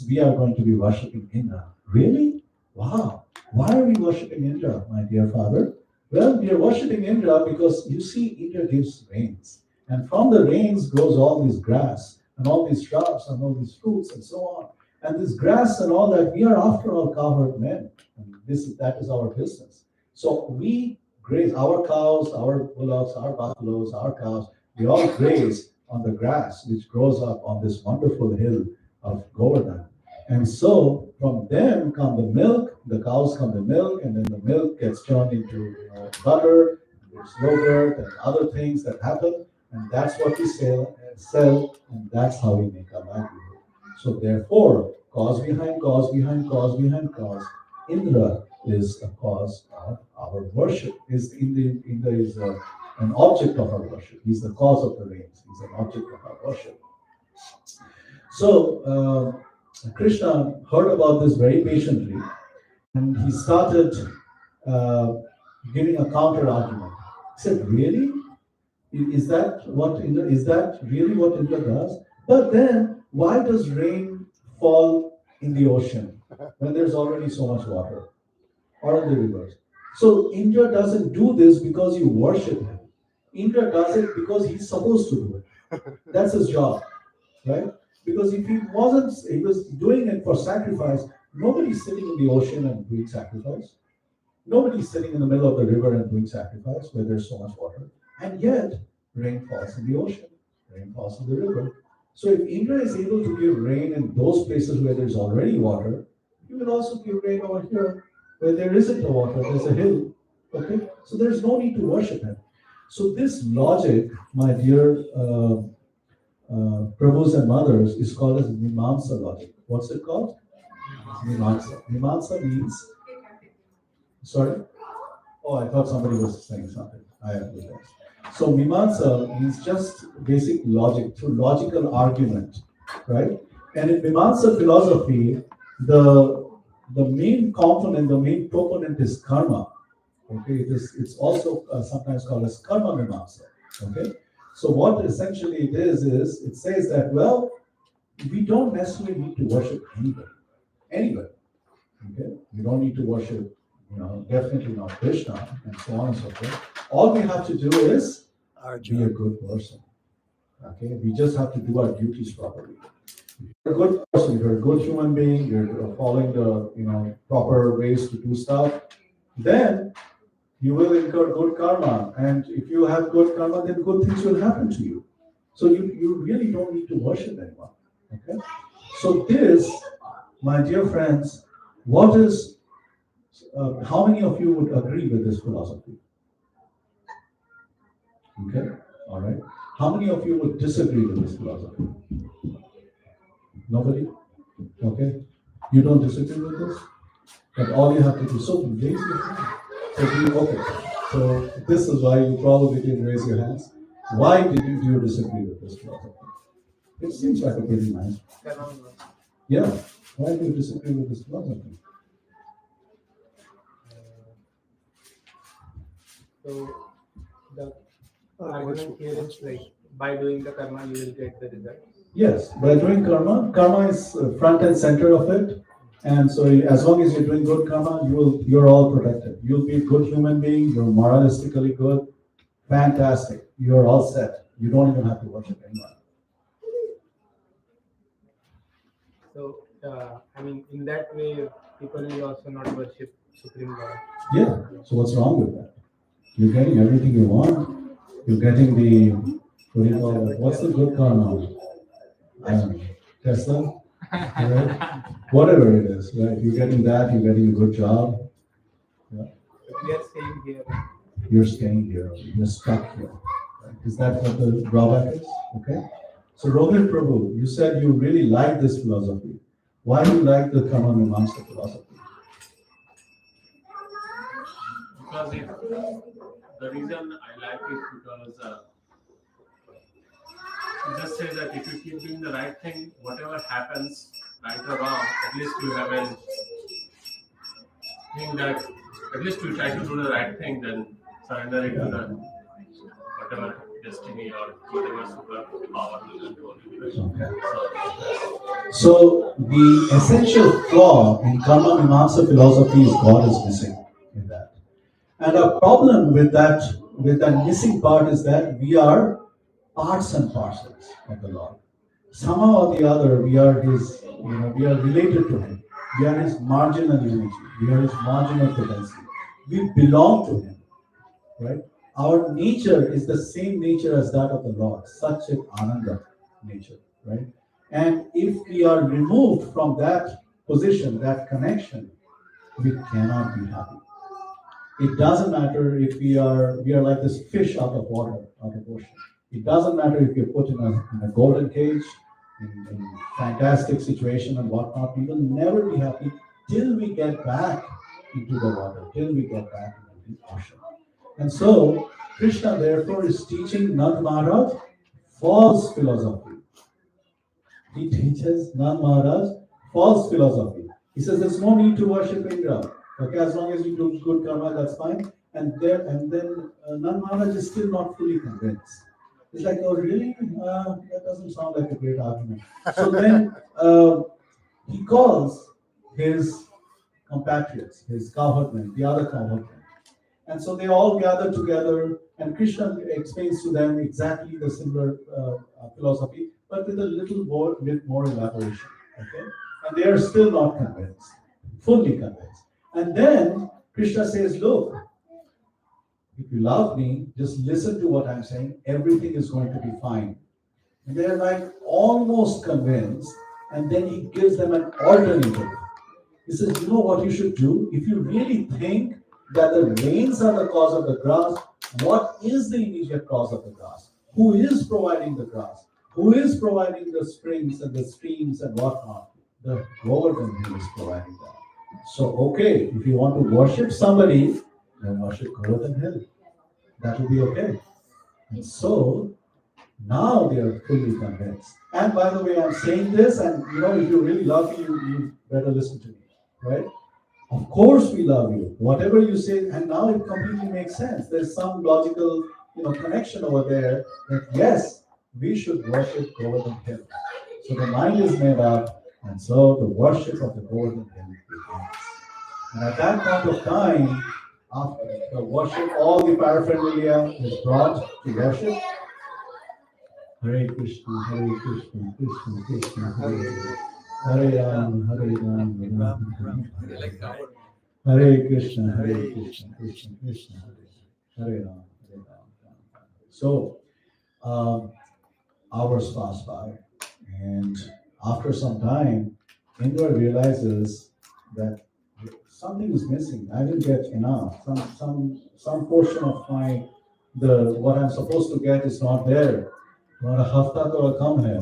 Speaker 1: we are going to be worshipping Indra. Really? Wow. Why are we worshipping Indra, my dear father? Well, we are worshipping Indra because you see, Indra gives rains. And from the rains grows all this grass and all these shrubs and all these fruits and so on. And this grass and all that, we are after all cowherd men. And that is our business. So we graze our cows, our bullocks, our buffaloes, our cows, we all graze on the grass which grows up on this wonderful hill of Govardhan. And so from them come the milk, the cows come the milk, and then the milk gets turned into butter, there's yogurt and other things that happen, and that's what we sell, and that's how we make our livelihood. So therefore, cause behind cause behind cause behind cause, Indra is a cause of our worship. Indra is an object of our worship. He's the cause of the rains. He's an object of our worship. So Krishna heard about this very patiently, and he started giving a counter argument. He said, really? Is that what Indra, is that really what Indra does? But then why does rain fall in the ocean when there's already so much water or in the rivers? So Indra doesn't do this because you worship him. Indra does it because he's supposed to do it. That's his job, right? Because if he was doing it for sacrifice, nobody's sitting in the ocean and doing sacrifice. Nobody's sitting in the middle of the river and doing sacrifice where there's so much water. And yet, rain falls in the ocean, rain falls in the river. So if Indra is able to give rain in those places where there's already water, he will also give rain over here where there isn't a water, there's a hill. Okay? So there's no need to worship him. So this logic, my dear Prabhus and mothers, is called as Mimamsa logic. What's it called? Mimamsa. Mimamsa means, sorry? Oh, I thought somebody was saying something. I apologize. So Mimamsa means just basic logic, through logical argument, right? And in Mimamsa philosophy, the main component, the main proponent is karma. Okay, it's also sometimes called as karma Mimamsa. Okay, so what essentially it is it says that, well, we don't necessarily need to worship anybody. Okay, we don't need to worship, definitely not Krishna and so on and so forth. All we have to do is be a good person. Okay, we just have to do our duties properly. If you're a good person, you're a good human being, you're following the proper ways to do stuff, then you will incur good karma. And if you have good karma, then good things will happen to you. So you really don't need to worship anyone. Okay? So this, my dear friends, how many of you would agree with this philosophy? Okay, all right. How many of you would disagree with this philosophy? Nobody? Okay. You don't disagree with this? But all you have to do, so raise your hand. Okay. So this is why you probably didn't raise your hands. Why do you disagree with this philosophy? It seems like a pretty nice. Yeah. Why do you disagree with this philosophy?
Speaker 18: So the argument here is like by doing the karma you will get the result.
Speaker 1: Yes, by doing karma is front and center of it. And so as long as you're doing good karma, you're all protected. You'll be a good human being, you're moralistically good, fantastic. You're all set. You don't even have to worship anyone.
Speaker 18: So in that way people will also not worship Supreme Lord.
Speaker 1: Yeah, so what's wrong with that? You're getting everything you want. You're getting what's the good karma? Tesla? Right? Whatever it is, right? You're getting that, you're getting a good job. Yeah.
Speaker 18: We are staying here.
Speaker 1: You're staying here, you're stuck here. Right? Is that what the drawback is? Okay. So Rohit Prabhu, you said you really like this philosophy. Why do you like the Karma Mimamsa philosophy?
Speaker 12: Because the reason I like it because it just says that if you keep doing the right thing, whatever happens, right or wrong, at least you have a thing that at least you try to do the right thing, then surrender it to the whatever destiny or whatever super power will control you.
Speaker 1: Okay. So the essential flaw in Karma Mimamsa philosophy is God is missing in that. And our problem with that missing part is that we are parts and parcels of the Lord. Somehow or the other, we are we are related to Him. We are His marginal unity. We are His marginal potency. We belong to Him, right? Our nature is the same nature as that of the Lord, such an Ananda nature, right? And if we are removed from that position, that connection, we cannot be happy. It doesn't matter if we are like this fish out of water, out of ocean. It doesn't matter if you're put in a golden cage, in fantastic situation and whatnot. We will never be happy till we get back into the water, till we get back into the ocean. And so Krishna therefore is teaching Nand Maharaj false philosophy. He teaches Nand Maharaj false philosophy. He says there's no need to worship Indra. Okay, as long as you do good karma, that's fine. And then Nand Maharaj is still not fully convinced. It's like, oh really? That doesn't sound like a great argument. So then he calls his compatriots, his cowherdmen, the other cowherdmen. And so they all gather together, and Krishna explains to them exactly the similar philosophy, but with a little more, with more elaboration. Okay, and they are still not convinced, fully convinced. And then Krishna says, "Look, if you love me, just listen to what I'm saying. Everything is going to be fine." And they're like almost convinced, and then he gives them an alternative. He says, you know what you should do? If you really think that the rains are the cause of the grass, what is the immediate cause of the grass? Who is providing the grass? Who is providing the springs and the streams and whatnot? The Govardhan Hill is providing that. So, okay, if you want to worship somebody, then worship Govardhan Hill. That will be okay. And so, now they are fully convinced. And by the way, I'm saying this, and if you really love me, you better listen to me, right? Of course we love you. Whatever you say, and now it completely makes sense. There's some logical, connection over there that yes, we should worship Govardhan Hill. So the mind is made up, and so the worship of the Govardhan Hill begins. And at that point of time, after the worship, all the paraphernalia is brought to worship. Hare Krishna, Hare Krishna, Krishna Krishna, Hare Hare, Hare Ram, Hare Ram, Hare Krishna, Hare Krishna, Krishna Krishna, Hare Ram, Hare Ram. So, hours pass by, and after some time, Indra realizes that something is missing. I didn't get enough. Some portion of what I'm supposed to get is not there. Not a hafta to come here,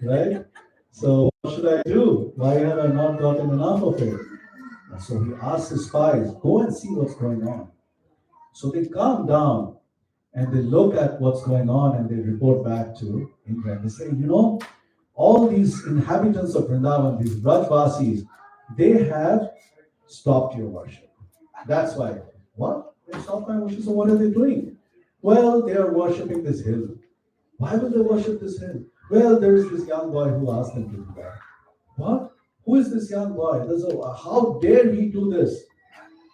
Speaker 1: right? So what should I do? Why have I not gotten enough of it? And so he asks his spies, go and see what's going on. So they come down and they look at what's going on and they report back to Indra. They say, all these inhabitants of Vrindavan, these Brajvasis, they have stopped your worship. That's why. What? They stopped my worship. So what are they doing? Well, they are worshipping this hill. Why will they worship this hill? Well, there is this young boy who asked them to do that. What? Who is this young boy? How dare he do this?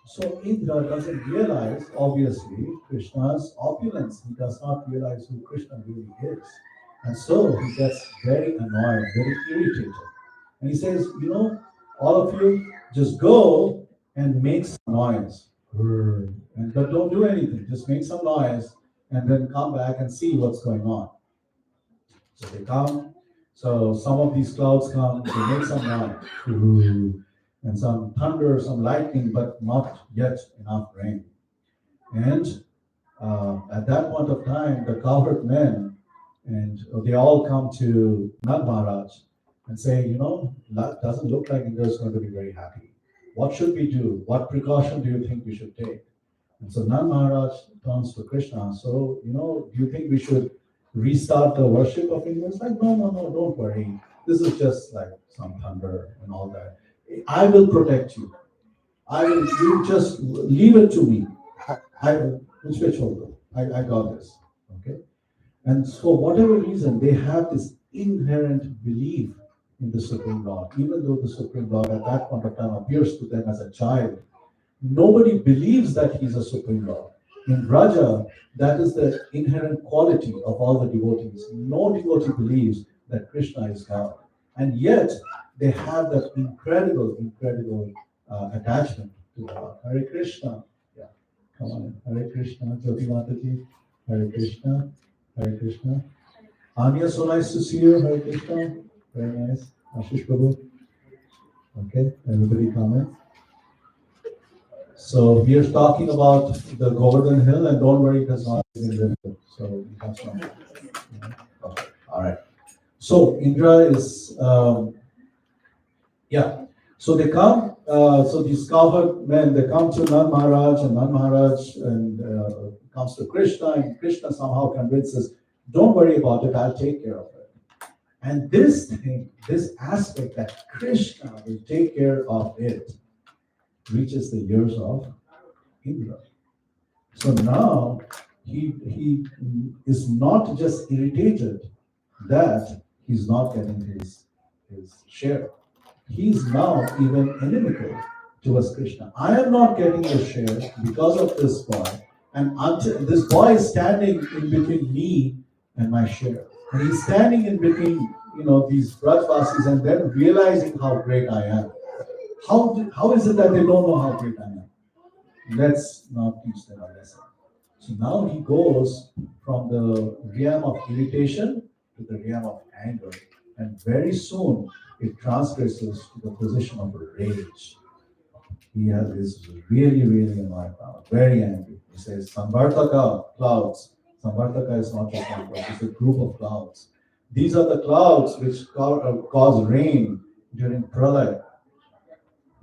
Speaker 1: So Indra doesn't realize, obviously, Krishna's opulence. He does not realize who Krishna really is. And so he gets very annoyed, very irritated. And he says, all of you, just go and make some noise. But don't do anything. Just make some noise and then come back and see what's going on. So they come. So some of these clouds come, they make some noise. And some thunder, some lightning, but not yet enough rain. And at that point of time, the cowherd men, and they all come to Nand Maharaj and say, that doesn't look like Indra is going to be very happy. What should we do? What precaution do you think we should take? And so Nand Maharaj turns to Krishna. So, do you think we should restart the worship of Indra? It's like, no, don't worry. This is just like some thunder and all that. I will protect you. You just leave it to me. I got this. Okay. And for whatever reason, they have this inherent belief in the Supreme Lord. Even though the Supreme Lord at that point of time appears to them as a child, nobody believes that he's a Supreme Lord. In Braja, that is the inherent quality of all the devotees. No devotee believes that Krishna is God. And yet, they have that incredible attachment to God. Hare Krishna. Yeah. Come on. Hare Krishna. Jyoti Mataji. Hare Krishna. Hare Krishna. Anya, so nice to see you. Hare Krishna. Very nice. Ashish Prabhu. Okay. Everybody comment. So we are talking about the Govardhan Hill, and don't worry, it has not been lifted. So we have some. Okay. All right. So Indra is. So they come, so these cowherd men, they come to Nand Maharaj, and Nand Maharaj comes to Krishna, and Krishna somehow convinces, don't worry about it, I'll take care of it. And this thing, this aspect that Krishna will take care of it, reaches the ears of Indra. So now he is not just irritated that he's not getting his share. He's now even inimical towards Krishna. I am not getting the share because of this boy, and until this boy is standing in between me and my share, and he's standing in between, these Brajvasis, and then realizing how great I am. How is it that they don't know how great I am? Let's not teach them a lesson. So now he goes from the realm of irritation to the realm of anger, and very soon it transgresses to the position of rage. He is really, really annoyed now, very angry. He says, Samvartaka, clouds. Samvartaka is not just one cloud, it's a group of clouds. These are the clouds which cause rain during Pralaya,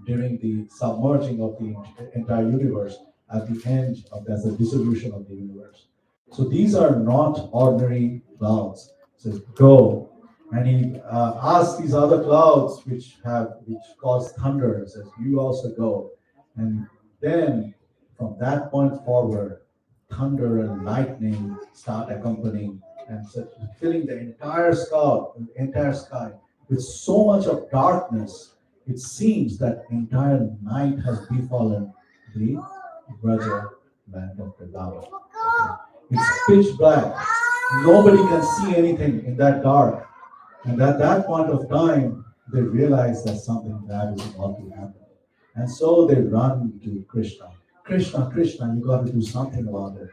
Speaker 1: during the submerging of the entire universe, at the end of the dissolution of the universe. So these are not ordinary clouds. Says go, and he asks these other clouds which cause thunder. Says you also go, and then from that point forward, thunder and lightning start accompanying and filling the entire sky with so much of darkness. It seems that entire night has befallen the Braja land of Vrindavan. It's pitch black. Nobody can see anything in that dark. And at that point of time, they realize that something bad is about to happen. And so they run to Krishna. Krishna, Krishna, you got to do something about it.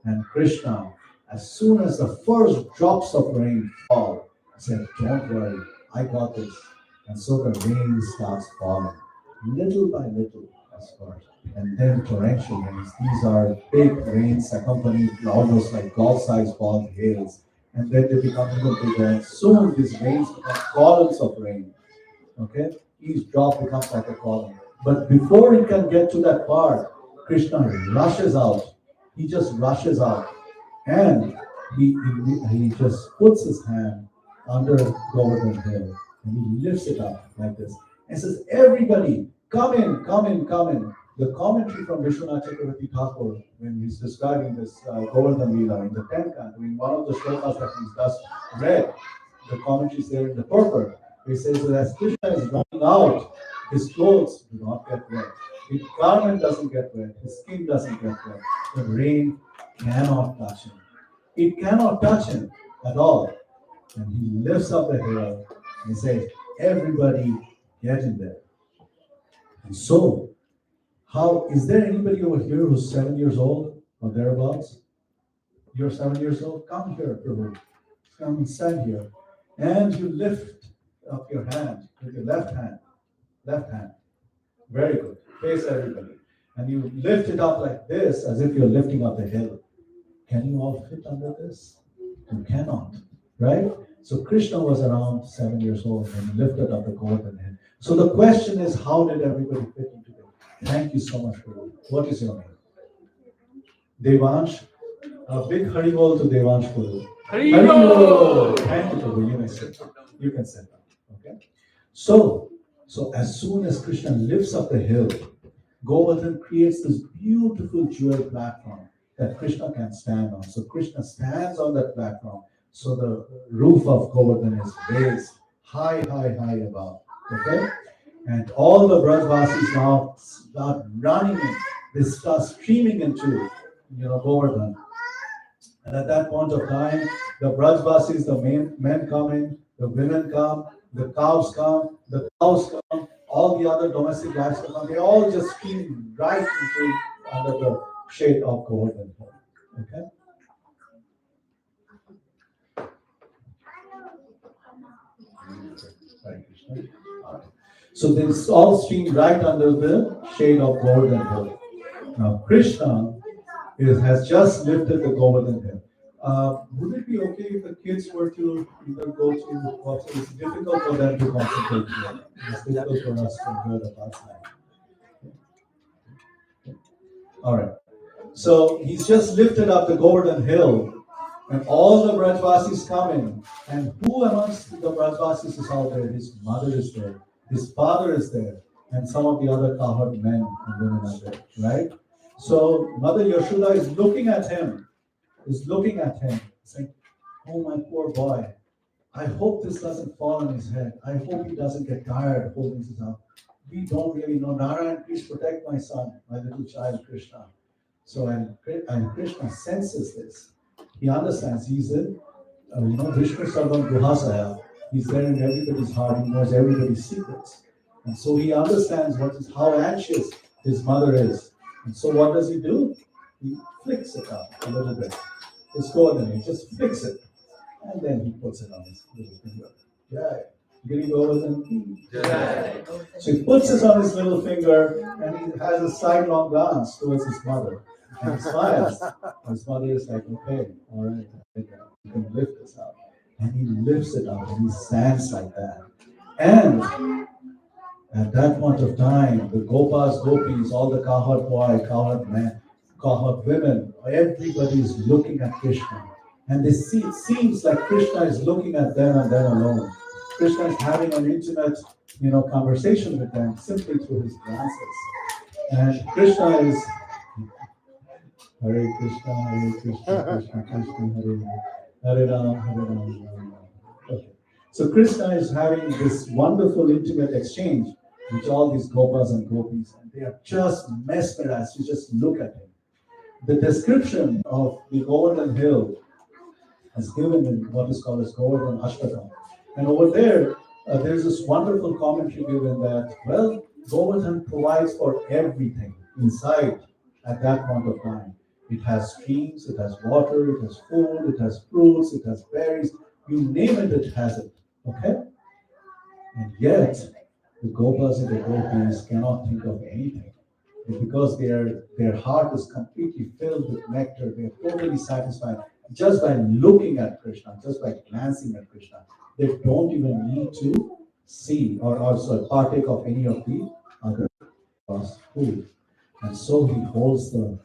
Speaker 1: And Krishna, as soon as the first drops of rain fall, said, don't worry, I got this. And so the rain starts falling, little by little, as far. And then torrential rains. These are big rains accompanied almost like golf-sized ball hails. And then they become even bigger. And soon these rains become columns of rain. Okay? Each drop becomes like a column. But before it can get to that part, Krishna rushes out. He just rushes out. And he just puts his hand under Govardhan Hill. And he lifts it up like this and says, everybody, come in, come in, come in. The commentary from Vishwanath Chakravarti Thakur, when he's describing this Govardhan Leela in the 10th canto, in one of the shlokas that he's just read, the commentary is there in the purport. He says that as Krishna is running out, his clothes do not get wet. His garment doesn't get wet. His skin doesn't get wet. The rain cannot touch him. It cannot touch him at all. And he lifts up the hill and says, everybody get in there. And so, is there anybody over here who's 7 years old or thereabouts? You're 7 years old? Come here, Prabhu. Come and stand here. And you lift up your hand with your left hand. Left hand. Very good. Face everybody. And you lift it up like this as if you're lifting up the hill. Can you all fit under this? You cannot. Right? So Krishna was around 7 years old and lifted up the Govardhan hill. So the question is, how did everybody fit into it? Thank you so much, Prabhu. What is your name? Devansh. A big Haribol to Devansh Prabhu. Haribol! Thank you, Prabhu. You may sit. You can sit down. Okay? So as soon as Krishna lifts up the hill, Govardhan creates this beautiful jewel platform that Krishna can stand on. So Krishna stands on that platform. So the roof of Govardhan is raised high, high, high above. Okay? And all the Brajvasis now start running in. They start streaming into Govardhan. And at that point of time, the Brajvasis, the men come in, the women come, the cows come, all the other domestic livestock come. They all just stream right into under the shade of Govardhan. Okay? So they all stream right under the shade of Govardhan Hill. Now Krishna has just lifted the Govardhan Hill. Would it be okay if the kids were to either go to what is difficult for them to concentrate here? It's difficult for us to enjoy the pastime. All right. So he's just lifted up the Govardhan Hill, and all the Brajvasis come in. And who amongst the Brajvasis is out there? His mother is there, his father is there, and some of the other cowherd men and women are there, right? So Mother Yashoda is looking at him, saying, "Oh, my poor boy. I hope this doesn't fall on his head. I hope he doesn't get tired holding this up. We don't really know. Narayan, please protect my son, my little child Krishna." So and Krishna senses this. He understands. He's in, Vishnu Sarvam Guhasaya. He's there in everybody's heart. He knows everybody's secrets. And so he understands how anxious his mother is. And so what does he do? He flicks it up a little bit. Just go and he just flicks it. And then he puts it on his little finger. Yeah. Giri Govardhan. Yeah. So he puts it on his little finger and he has a sidelong glance towards his mother. And he smiles. His mother is like, "Okay, all right, you can lift this up." And he lifts it up and he stands like that. And at that point of time, the Gopas, Gopis, all the Kahat boy, Kahat man, Kahat women, everybody is looking at Krishna. And it seems like Krishna is looking at them and them alone. Krishna is having an intimate, conversation with them simply through his glances. And Krishna is Hare Krishna, Hare Krishna, Krishna Krishna, Hare Hare, Hare Ram, Hare Ram, Ram Ram. Okay. So Krishna is having this wonderful intimate exchange with all these Gopas and Gopis, and they are just mesmerized. You just look at him. The description of the Govardhan Hill is given in what is called as Govardhan Ashtakam. And over there, there's this wonderful commentary given that, well, Govardhan provides for everything inside at that point of time. It has streams, it has water, it has food, it has fruits, it has berries. You name it, it has it. Okay? And yet, the Gopas and the Gopis cannot think of anything. Because their heart is completely filled with nectar, they are totally satisfied just by looking at Krishna, just by glancing at Krishna. They don't even need to see or also partake of any of the other food. And so he holds the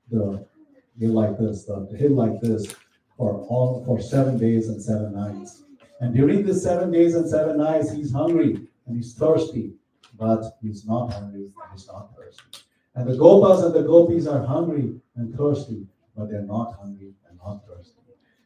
Speaker 1: hill like this, for 7 days and 7 nights. And during the 7 days and 7 nights, he's hungry and he's thirsty, but he's not hungry and he's not thirsty. And the Gopas and the Gopis are hungry and thirsty, but they're not hungry and not thirsty.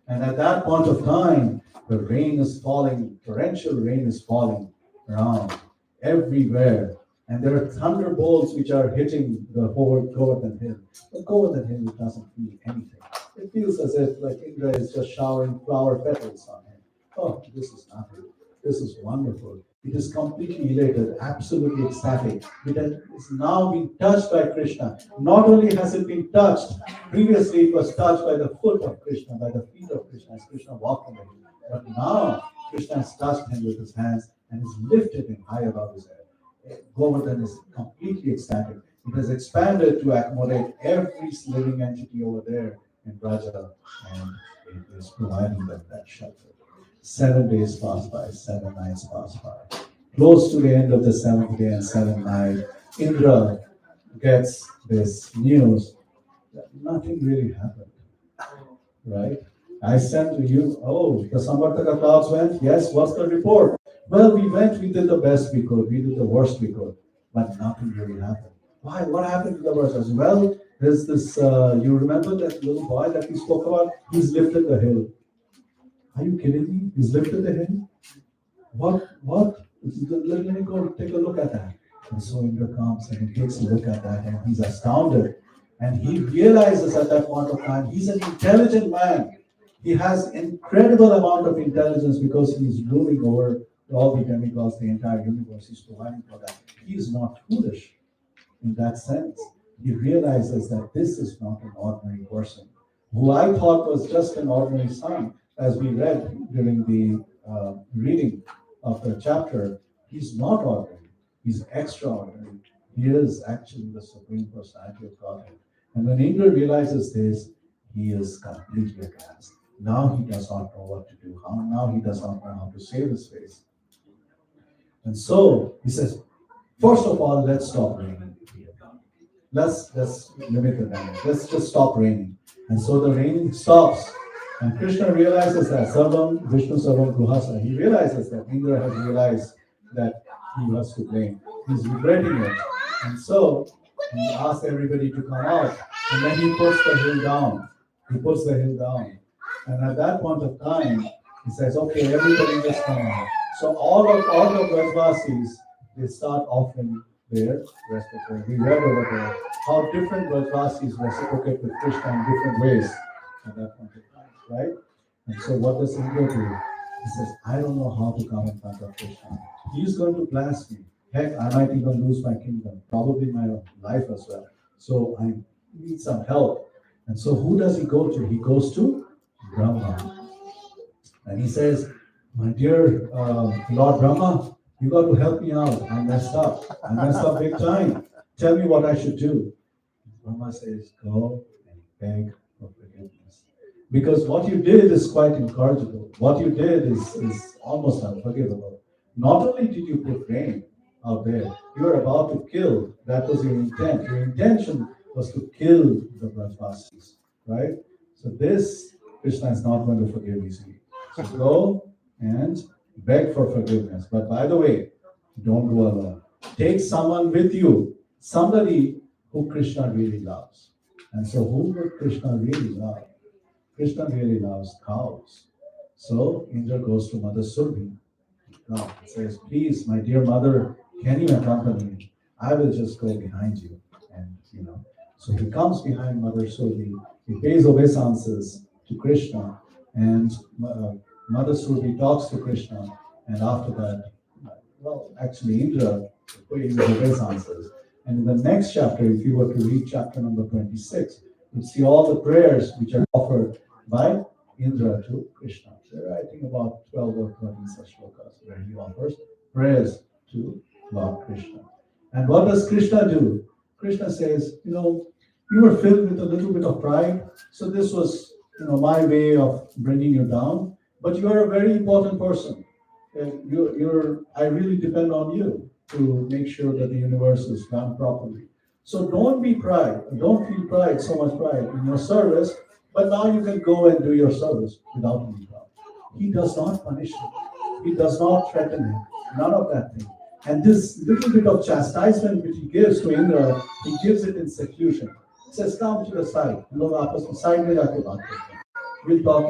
Speaker 1: And at that point of time, the rain is falling, torrential rain is falling around everywhere. And there are thunderbolts which are hitting the whole Govardhan Hill. The Govardhan Hill doesn't feel anything. It feels as if like Indra is just showering flower petals on him. Oh, this is nothing. This is wonderful. It is completely elated, absolutely ecstatic. It has now been touched by Krishna. Not only has it been touched, previously it was touched by the foot of Krishna, by the feet of Krishna, as Krishna walked on the hill. But now Krishna has touched him with his hands and has lifted him high above his head. Govardhan is completely ecstatic. It has expanded to accommodate every living entity over there in Braja, and it is providing them that shelter. 7 days pass by, 7 nights pass by. Close to the end of the 7th day and 7th night, Indra gets this news that nothing really happened. Right? I sent to you, oh, the Samvartaka clouds went? Yes, what's the report? Well, we went, we did the best we could, we did the worst we could, but nothing really happened. Why? What happened to the worst? As well, there's this, you remember that little boy that we spoke about? He's lifted the hill. Are you kidding me? He's lifted the hill? What? Let me go take a look at that. And so Indra comes and he takes a look at that and he's astounded. And he realizes at that point of time, he's an intelligent man. He has incredible amount of intelligence because he's ruling over all the demigods, the entire universe. He's providing for that. He is not foolish in that sense. He realizes that this is not an ordinary person, who I thought was just an ordinary son. As we read during the reading of the chapter, he's not ordinary, he's extraordinary. He is actually the Supreme Personality of Godhead. And when Indra realizes this, he is completely aghast. Now he does not know what to do. Now he does not know how to save his face. And so he says, first of all, let's stop raining. Let's limit the damage. Let's just stop raining. And so the rain stops. And Krishna realizes that Sarvam, Vishnu Sarvam Gruhasa, he realizes that Indra has realized that he was to blame. He's regretting it. And so He asks everybody to come out, and then he puts the hill down. He puts the hill down. And at that point of time, he says, okay, everybody just come out. So all the Brajvasis, they start offering their reciprocate. We read over there how different Brajvasis reciprocate with Krishna in different ways at that point of time, right? And so what does Indra do? He says, I don't know how to come in front of Krishna. He's going to blast me. Heck, I might even lose my kingdom, probably my life as well. So I need some help. And so who does he go to? He goes to Brahma. And he says, my dear Lord Brahma, you got to help me out. I messed up. I messed up big time. Tell me what I should do. Brahma says, go and beg for forgiveness. Because what you did is quite incorrigible. What you did is almost unforgivable. Not only did you put rain out there, you were about to kill. That was your intent. Your intention was to kill the Brajvasis, right? So this, Krishna is not going to forgive easily. So go and beg for forgiveness. But by the way, don't go alone. Take someone with you, somebody who Krishna really loves. And so who would Krishna really love? Krishna really loves cows. So Indra goes to Mother Surbi. Now says, please, my dear mother, can you accompany me? I will just go behind you. And so he comes behind Mother Surbi. He pays obeisances to Krishna, and Mother Surbi talks to Krishna. And after that, actually Indra pays obeisances. And in the next chapter, if you were to read chapter number 26, you see all the prayers which are offered by Indra to Krishna. There are, I think, about 12 or 13 such shlokas where he offers prayers to Lord Krishna. And what does Krishna do? Krishna says, you were filled with a little bit of pride, so this was, my way of bringing you down. But you are a very important person. And I really depend on you to make sure that the universe is done properly. So don't be pride. Don't feel pride, so much pride in your service. But now you can go and do your service without any problem. He does not punish him. He does not threaten him. None of that thing. And this little bit of chastisement which he gives to Indra, he gives it in seclusion. He says, come to the side. We'll talk to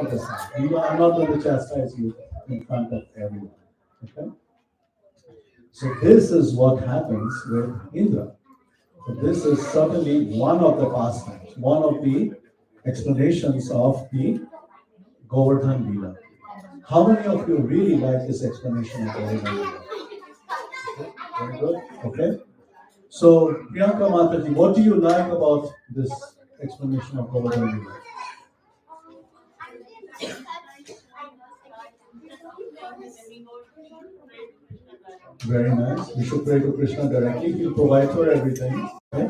Speaker 1: the side. I'm not going to chastise you in front of everyone. Okay? So this is what happens with Indra. So this is certainly one of the pastimes, one of the explanations of the Govardhan Leela. How many of you really like this explanation of Govardhan Leela? Okay, very good. Okay. So Priyanka Mataji, what do you like about this explanation of Govardhan Leela? Very nice. We should pray to Krishna directly. He'll provide for everything. Okay?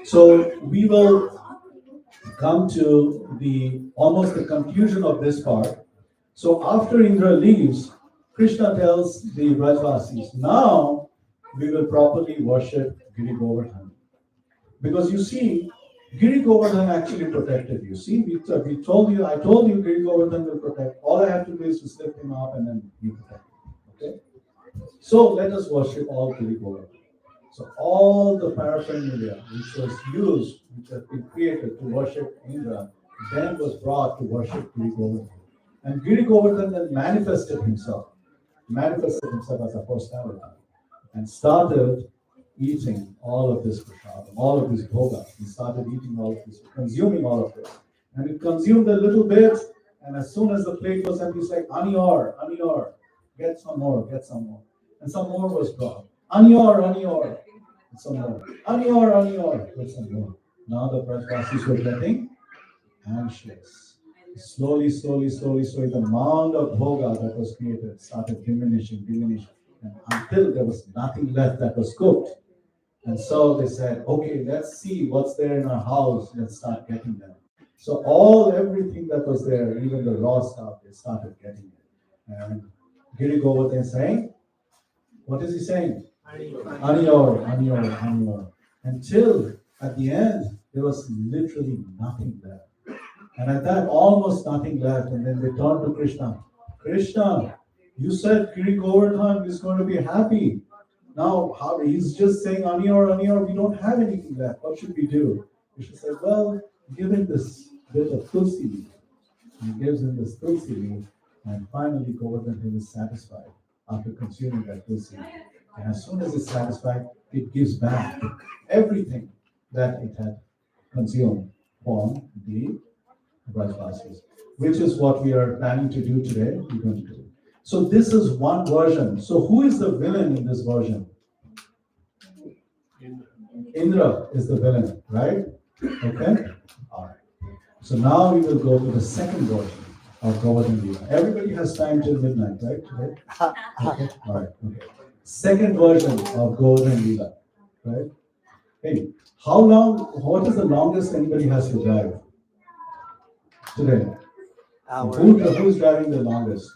Speaker 1: So we will come to almost the conclusion of this part. So after Indra leaves, Krishna tells the Brajvasis, now we will properly worship Giri Govardhan. Because you see, Giri Govardhan actually protected you. See, I told you Giri Govardhan will protect. All I have to do is to slip him up and then he protect him. Okay? So let us worship all Giri Govardhan. So all the paraphernalia which was used, which has been created to worship Indra, then was brought to worship Giri Govardhan. And Giri Govardhan then manifested himself as a personality, and started eating all of this prasad, all of this bhoga. He started eating all of this, consuming all of this. And it consumed a little bit, and as soon as the plate was empty, he's like, Anior, get some more. And some more was brought. Anior, and some more. Anior, get some more. Now the Brajvasis were getting anxious. Slowly, the amount of bhoga that was created started diminishing, and until there was nothing left that was cooked. And so they said, okay, let's see what's there in our house. Let's start getting them. So everything that was there, even the raw stuff, they started getting it. And Giri Govardhan saying, what is he saying? Anior. Until at the end, there was literally nothing left. And at that, almost nothing left. And then they turned to Krishna. Krishna, you said Giri Govardhan is going to be happy. Now, how he's just saying, Anior, we don't have anything left. What should we do? Krishna said, well, give him this bit of tulsi leaf. He gives him this tulsi leaf, and finally Govardhan is satisfied after consuming that tulsi leaf. And as soon as it's satisfied, it gives back everything that it had consumed from the Brajvasis, which is what we are planning to do today. We're going to do. So this is one version. So who is the villain in this version? Indra is the villain, right? Okay? All right. So now we will go to the second version of Govardhan Leela. Everybody has time till midnight, right? Today? Okay. All right. Okay. Second version of Govardhan Leela, right? Hey, how long, what is the longest anybody has to drive today? Who's driving the longest?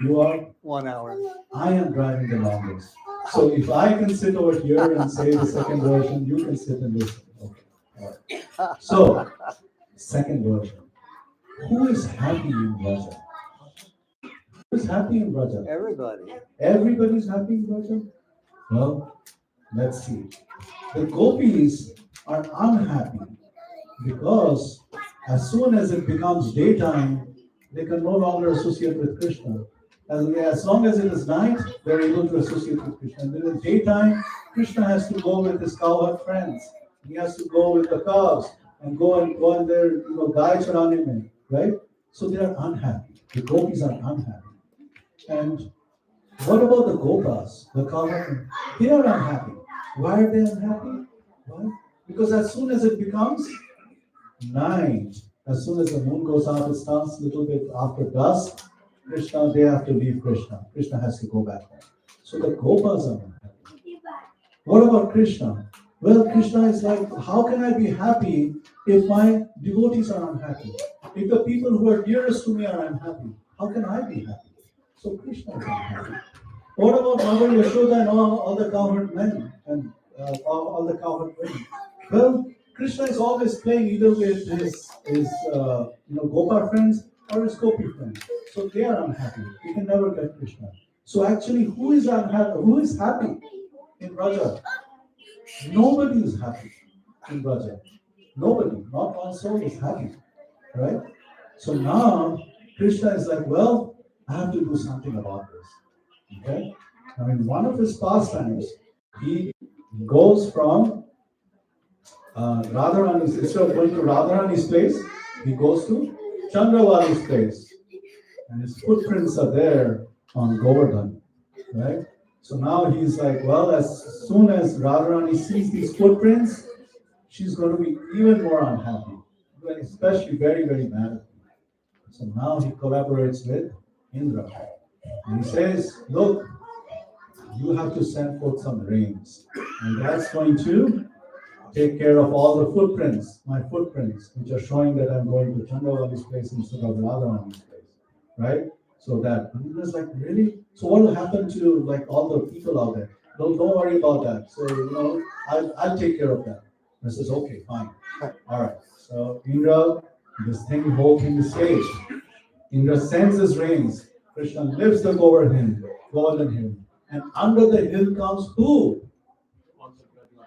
Speaker 1: You are? 1 hour. I am driving the longest. So if I can sit over here and say the second version, you can sit and listen. Okay. All right. So, second version. Who is happy in Raja? Who is happy in Raja?
Speaker 14: Everybody.
Speaker 1: Everybody's happy in Raja? Well, let's see. The gopis are unhappy because as soon as it becomes daytime, they can no longer associate with Krishna. As long as it is night, they're able to associate with Krishna. And in the daytime, Krishna has to go with his cowherd friends. He has to go with the cows and go and their guides around him, right? So they are unhappy. The gopis are unhappy. And what about the gopas, the cowherd? They are unhappy. Why are they unhappy? Why? Because as soon as it becomes night, as soon as the moon goes out, it starts a little bit after dusk. Krishna, they have to leave Krishna. Krishna has to go back home. So the gopas are unhappy. What about Krishna? Well, Krishna is like, how can I be happy if my devotees are unhappy? If the people who are dearest to me are unhappy, how can I be happy? So Krishna is unhappy. What about Mother Yashoda and all the cowherd men and all the cowherd women? Well, Krishna is always playing either with his Gopal friends or his Gopi friends. So they are unhappy. You can never get Krishna. So actually, who is unhappy? Who is happy in Raja? Nobody is happy in Raja. Nobody, not one soul is happy. Right? So now Krishna is like, well, I have to do something about this. Okay? I mean, one of his pastimes, he goes from Radharani's, instead of going to Radharani's place, he goes to Chandravali's place. And his footprints are there on Govardhan, right? So now he's like, well, as soon as Radharani sees these footprints, she's going to be even more unhappy, especially very, very mad. So now he collaborates with Indra. And he says, look, you have to send forth some rains. And that's going to take care of all the footprints, my footprints, which are showing that I'm going to Chandravali's place instead of Radharani's place, right? So that, and he was like, really? So what will happen to like all the people out there? Don't worry about that. So, I'll take care of that. And I says, okay, fine. All right. So Indra, whole thing is staged. Indra sends his rains. Krishna lifts the Govardhan hill. And under the hill comes who?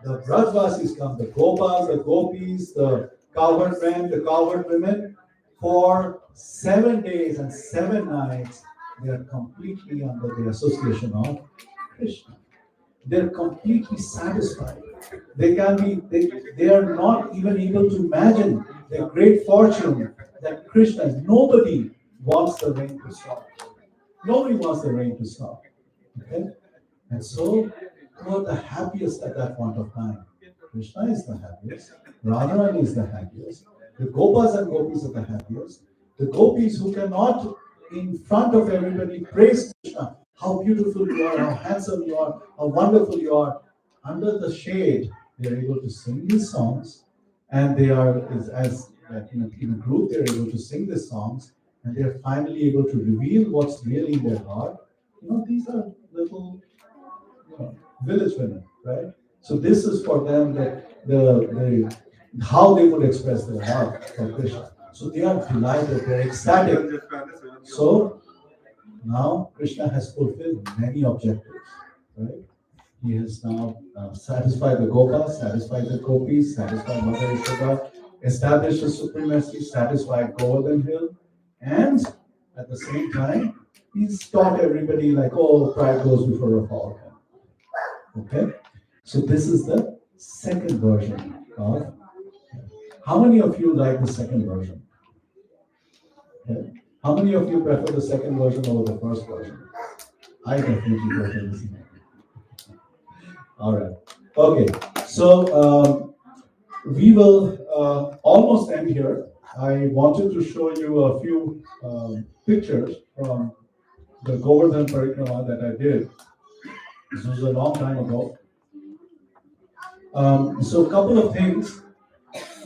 Speaker 1: The Brajvasis come, the Gopas, the Gopis, the cowherd men, the cowherd women. For 7 days and 7 nights, they are completely under the association of Krishna. They're completely satisfied. They are not even able to imagine the great fortune that Krishna is. Nobody wants the rain to stop. Nobody wants the rain to stop. Okay? And so, who are the happiest at that point of time? Krishna is the happiest. Radharani is the happiest. The Gopas and Gopis are the happiest. The Gopis who cannot, in front of everybody, praise Krishna. How beautiful you are, how handsome you are, how wonderful you are. Under the shade, they are able to sing these songs, and they are, in a group, they are able to sing these songs, and they are finally able to reveal what's really in their heart. These are little village women, right? So this is for them that how they would express their love for Krishna. So they are delighted, they're ecstatic. So now Krishna has fulfilled many objectives, right? He has now satisfied the Gopas, satisfied the Gopis, satisfied Mother Yashoda, established the supremacy, satisfied Govardhan Hill, and at the same time, he's taught everybody like, oh, pride goes before a fall. Okay? So this is the second version of. How many of you like the second version? Okay. How many of you prefer the second version over the first version? I definitely prefer the second. All right. Okay. So we will almost end here. I wanted to show you a few pictures from the Govardhan Parikrama that I did. This was a long time ago. So a couple of things.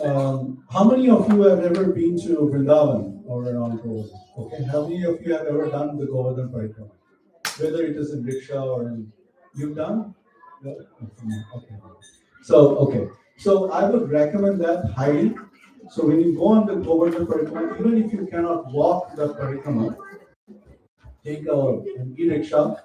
Speaker 1: How many of you have ever been to Vrindavan or around Govardhan? Okay, how many of you have ever done the Govardhan Parikrama? Whether it is in rickshaw or in, you've done? No? Okay. So I would recommend that highly. So when you go on the Govardhan Parikrama, even if you cannot walk the Parikrama, take an e-rickshaw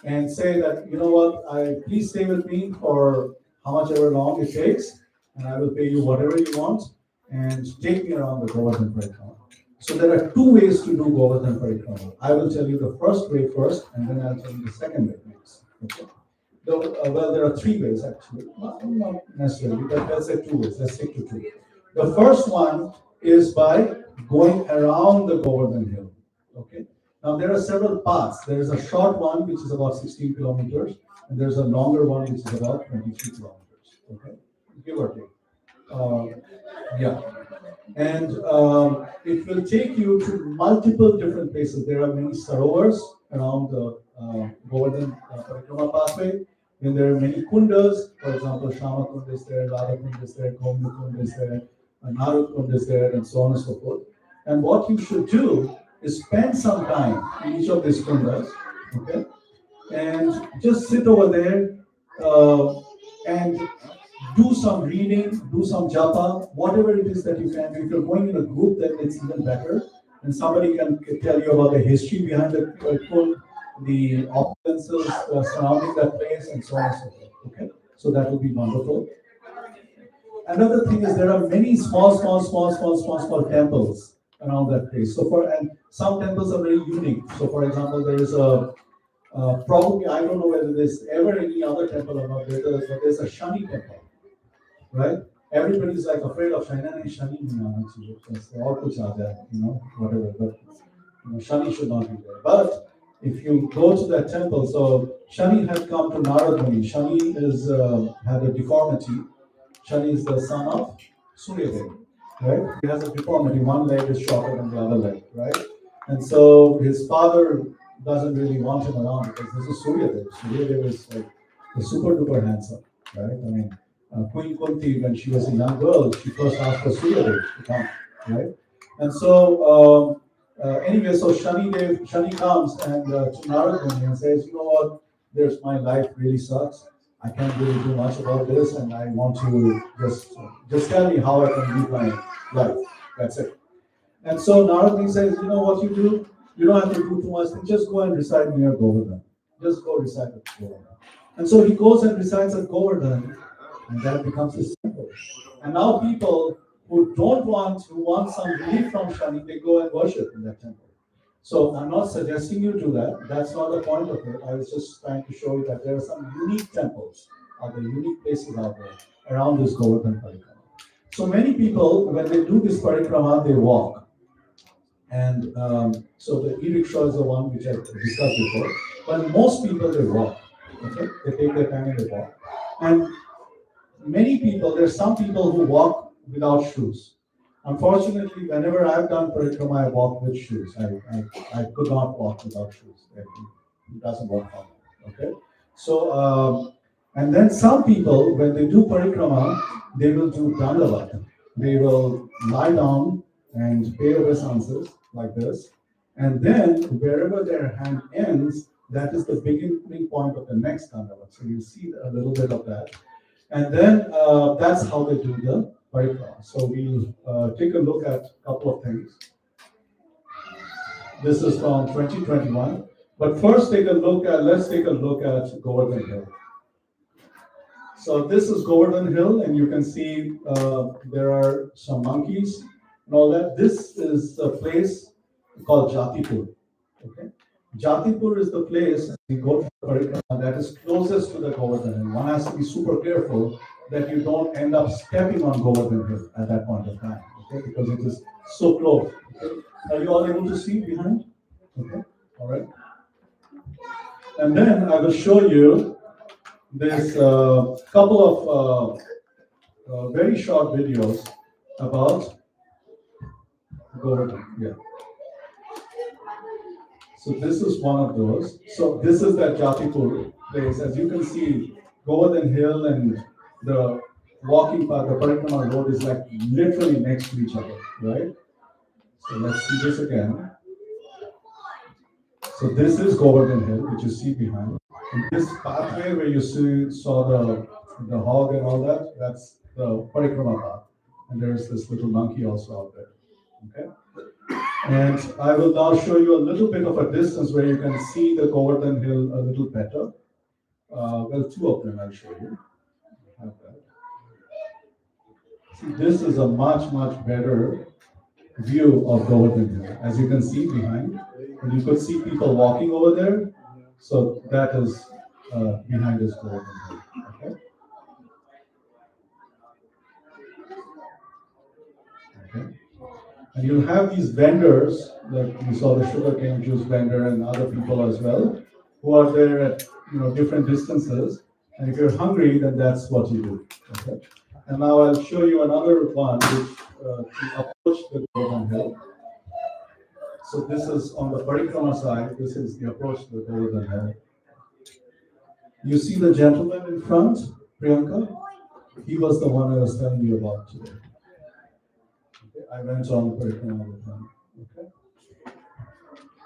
Speaker 1: and say that, you know what, please stay with me for how much ever long it takes, and I will pay you whatever you want, and take me around the Govardhan Parikrama. So there are two ways to do Govardhan Parikrama. I will tell you the first way first, and then I'll tell you the second way next. Okay? Well, there are three ways actually. Not necessarily, but let's say two ways. Let's stick to two. The first one is by going around the Govardhan Hill. Okay. Now there are several paths. There is a short one which is about 16 kilometers, and there's a longer one which is about 23 kilometers. Okay, give or take. Yeah, and it will take you to multiple different places. There are many sarovars around the Govardhan Parikrama pathway. Then there are many kundas. For example, Shama Kund is there, Radha Kund is there, Gomna Kund is there, Narud Kund is there, and so on and so forth. And what you should do is spend some time in each of these kundas, okay, and just sit over there and do some reading, do some japa, whatever it is that you can. If you're going in a group, then it's even better, and somebody can tell you about the history behind the kund, the opulences surrounding that place, and so on and so forth. Okay, so that will be wonderful. Another thing is there are many small temples around that place. And some temples are very unique. So, for example, there is probably, I don't know whether there's ever any other temple or not, but there's a Shani temple, right? Everybody's like afraid of Shani, and Shani, whatever. But Shani should not be there. But if you go to that temple, so Shani had come to Narad Muni. Shani had a deformity. Shani is the son of Suryadev, right? He has a deformity. One leg is shorter than the other leg, right? And so his father doesn't really want him around because this is Suryadev. Suryadev is like super duper handsome, right? I mean, Queen Kunti, when she was a young girl, she first asked for Suryadev to come, right? And so anyway, so Shani comes and to Narad Muni and says, you know what? My life really sucks. I can't really do much about this, and I want to just tell me how I can lead my life. That's it. And so Narad says, you know what you do? You don't have to do too much. Just go and recite near Govardhan. Just go recite at Govardhan. And so he goes and recites at Govardhan, and that becomes his temple. And now people who want some relief from Shani, they go and worship in that temple. So I'm not suggesting you do that. That's not the point of it. I was just trying to show you that there are some unique temples, or the unique places out there around this Govardhan Parikrama. So many people, when they do this Parikrama, they walk. And so the e-rickshaw is the one which I discussed before. But most people, they walk. Okay? They take their time and they walk. And many people, there's some people who walk without shoes. Unfortunately, whenever I've done Parikrama, I walk with shoes. I could not walk without shoes. It doesn't work for me. Okay? So, and then some people, when they do Parikrama, they will do Dandavat. They will lie down and pay obeisances like this. And then, wherever their hand ends, that is the beginning point of the next Dandavat. So you see a little bit of that. And then that's how they do the Parikrama. So we'll take a look at a couple of things. This is from 2021. But first, let's take a look at Govardhan Hill. So this is Govardhan Hill, and you can see there are some monkeys and all that. This is a place called Jatipur. Okay, Jatipur is the place we go to Parikrama that is closest to the Govardhan Hill. One has to be super careful that you don't end up stepping on Govardhan Hill at that point of time, okay? Because it is so close. Okay? Are you all able to see behind? Okay, all right. And then I will show you this couple of very short videos about Govardhan. Yeah. So this is one of those. So this is that Jatipur place. As you can see, Govardhan Hill and the walking path, the Parikrama road is like literally next to each other, right? So let's see this again. So this is Govardhan Hill, which you see behind. And this pathway where you saw the hog and all that, that's the Parikrama path. And there's this little monkey also out there. Okay? And I will now show you a little bit of a distance where you can see the Govardhan Hill a little better. Well, two of them I'll show you. Have that. See, this is a much, much better view of Govardhan Hill. As you can see behind, and you could see people walking over there. So that is behind this Govardhan Hill. Okay. Okay. And you have these vendors, like you saw the sugarcane juice vendor and other people as well, who are there at different distances. And if you're hungry, then that's what you do. Okay. And now I'll show you another one which to approach the Govardhan Hill. So this is on the Parikrama side. This is the approach to the Govardhan Hill. You see the gentleman in front, Priyanka? He was the one I was telling you about today. Okay. I went on the Parikrama with him. Okay.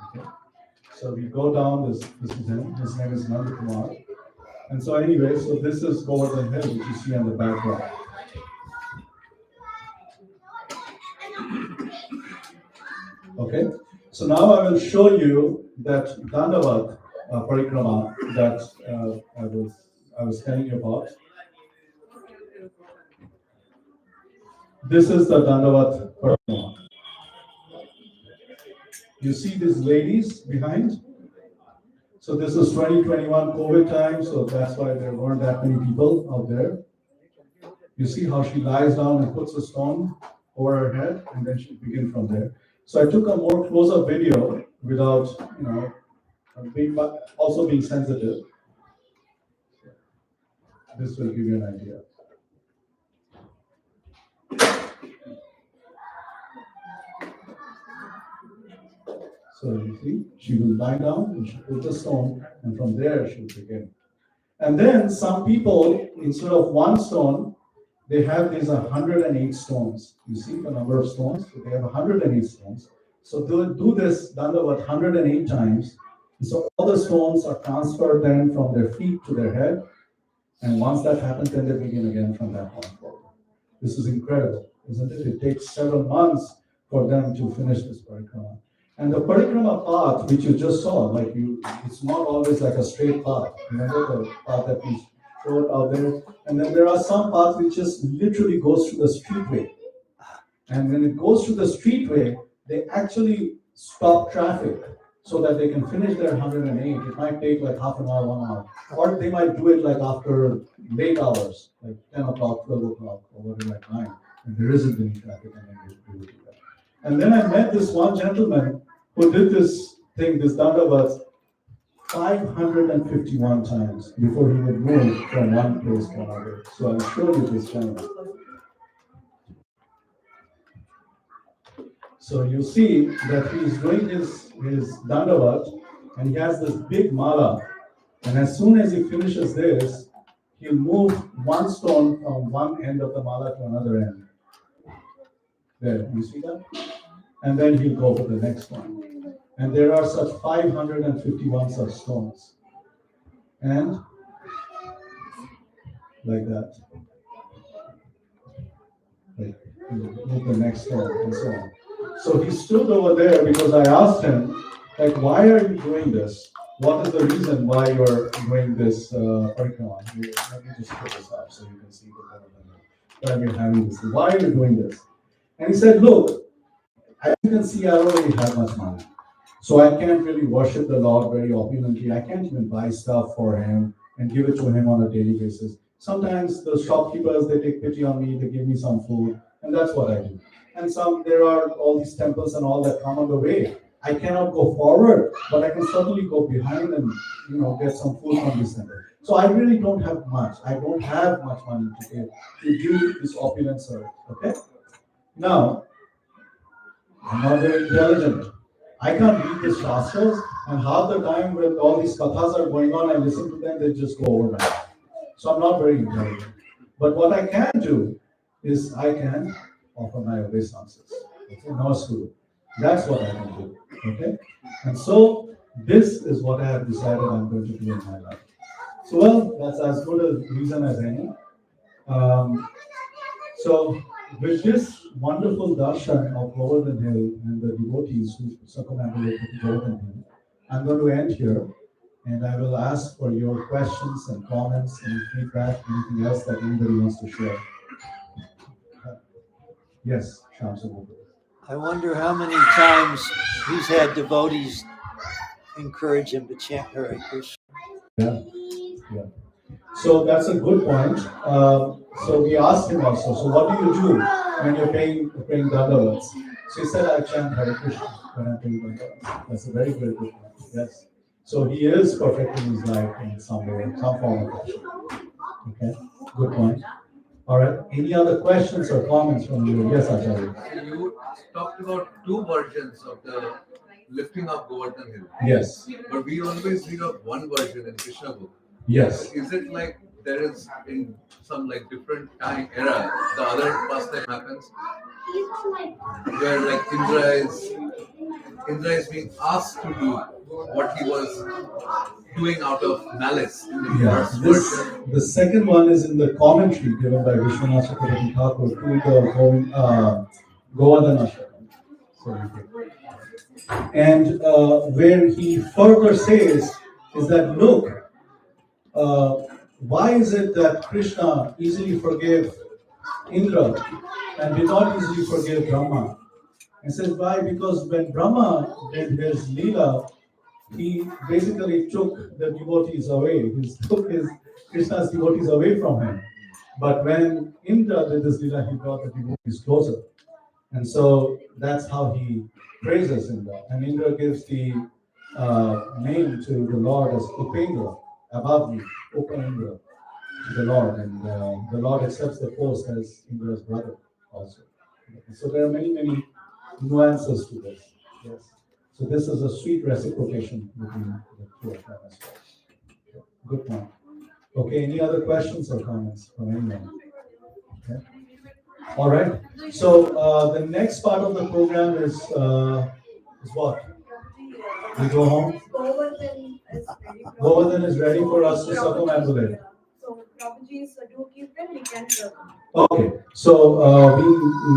Speaker 1: Okay. So we go down. This is him. His name is Nanda Kumar. And so anyway, so this is Govardhan Hill, which you see on the background. Okay, so now I will show you that Dandavat Parikrama that I was telling you about. This is the Dandavat Parikrama. You see these ladies behind? So this is 2021 COVID time, so that's why there weren't that many people out there. You see how she lies down and puts a stone over her head, and then she begins from there. So I took a more close-up video without, also being sensitive. This will give you an idea. So you see, she will lie down and she puts a stone, and from there she will begin. And then some people, instead of one stone, they have these 108 stones. You see the number of stones? So they have 108 stones. So they'll do this Dandavat 108 times. So all the stones are transferred then from their feet to their head. And once that happens, then they begin again from that point forward. This is incredible, isn't it? It takes several months for them to finish this parikrama. And the parikrama path, which you just saw, it's not always like a straight path. Remember the path that we showed out there? And then there are some paths which just literally goes through the streetway. And when it goes through the streetway, they actually stop traffic so that they can finish their 108. It might take like half an hour, 1 hour. Or they might do it like after late hours, like 10 o'clock, 12 o'clock, or whatever, like 9. And there isn't any traffic, and then they do that. And then I met this one gentleman who did this thing, this Dandavat, 551 times before he would move from one place to another. So I'll show you this gentleman. So you see that he's doing his Dandavat, and he has this big mala. And as soon as he finishes this, he'll move one stone from one end of the mala to another end. There, you see that? And then he'll go for the next one. And there are such 551 such stones. And like that. Like, move the next stone and so on. So he stood over there because I asked him, like, why are you doing this? what is the reason why you're doing this parikrama? Let me just put this up so you can see the why we're having this. Why are you doing this? And he said, look, as you can see, I don't really have much money. So I can't really worship the Lord very opulently. I can't even buy stuff for him and give it to him on a daily basis. Sometimes the shopkeepers, they take pity on me, they give me some food, and that's what I do. And there are all these temples and all that come on the way. I cannot go forward, but I can certainly go behind and get some food from this temple. So I really don't have much. I don't have much money to give to do this opulent service. Okay? Now, I'm not very intelligent. I can't read the shastras, and half the time when all these kathas are going on, I listen to them, they just go over my head. So I'm not very intelligent. But what I can do is I can offer my obeisances. Okay, namaskuru. That's what I can do. Okay? And so this is what I have decided I'm going to do in my life. So well, that's as good a reason as any. So with this wonderful darshan of Govardhan Hill and the devotees who circumambulate with Govardhan Hill, I'm going to end here, and I will ask for your questions and comments and feedback, anything else that anybody wants to share. Yes, Shamsu.
Speaker 14: I wonder how many times he's had devotees encourage him to chant Hare Krishna.
Speaker 1: Yeah. So that's a good point. So we asked him also, so what do you do when you're praying Dandavats? So he said, I chant Hare Krishna when I'm praying Dandavats. That's a very, very good point. Yes. So he is perfecting his life in some way, some form of action. Okay, good point. All right. Any other questions or comments from you? Yes, Acharya.
Speaker 4: You talked about two versions of the lifting of Govardhan Hill.
Speaker 1: Yes.
Speaker 4: But we always read of one version in Krishna book.
Speaker 1: Yes.
Speaker 4: Is it like there is in some like different time era the other pastime happens where like Indra is being asked to do what he was doing out of malice in the first version.
Speaker 1: The second one is in the commentary given by Vishwanath Chakravarti Thakur to the Govardhan Ashtakam. And where he further says is that, look, why is it that Krishna easily forgave Indra and did not easily forgive Brahma? And says, why? Because when Brahma did his Leela, he basically took the devotees away. He took Krishna's devotees away from him. But when Indra did this Leela, he brought the devotees closer. And so that's how he praises Indra. And Indra gives the name to the Lord as Upendra, above me, Upendra, to the Lord. And the Lord accepts the post as Indra's brother also. So there are many, many nuances to this. Yes. So this is a sweet reciprocation between the two of them as well. Good point. Okay, any other questions or comments from anyone? Okay. All right. So the next part of the program is what? We go home. Govardhan is ready for us to circumambulate.
Speaker 5: So Prabhuji's do kirtan, we can
Speaker 1: Okay. So we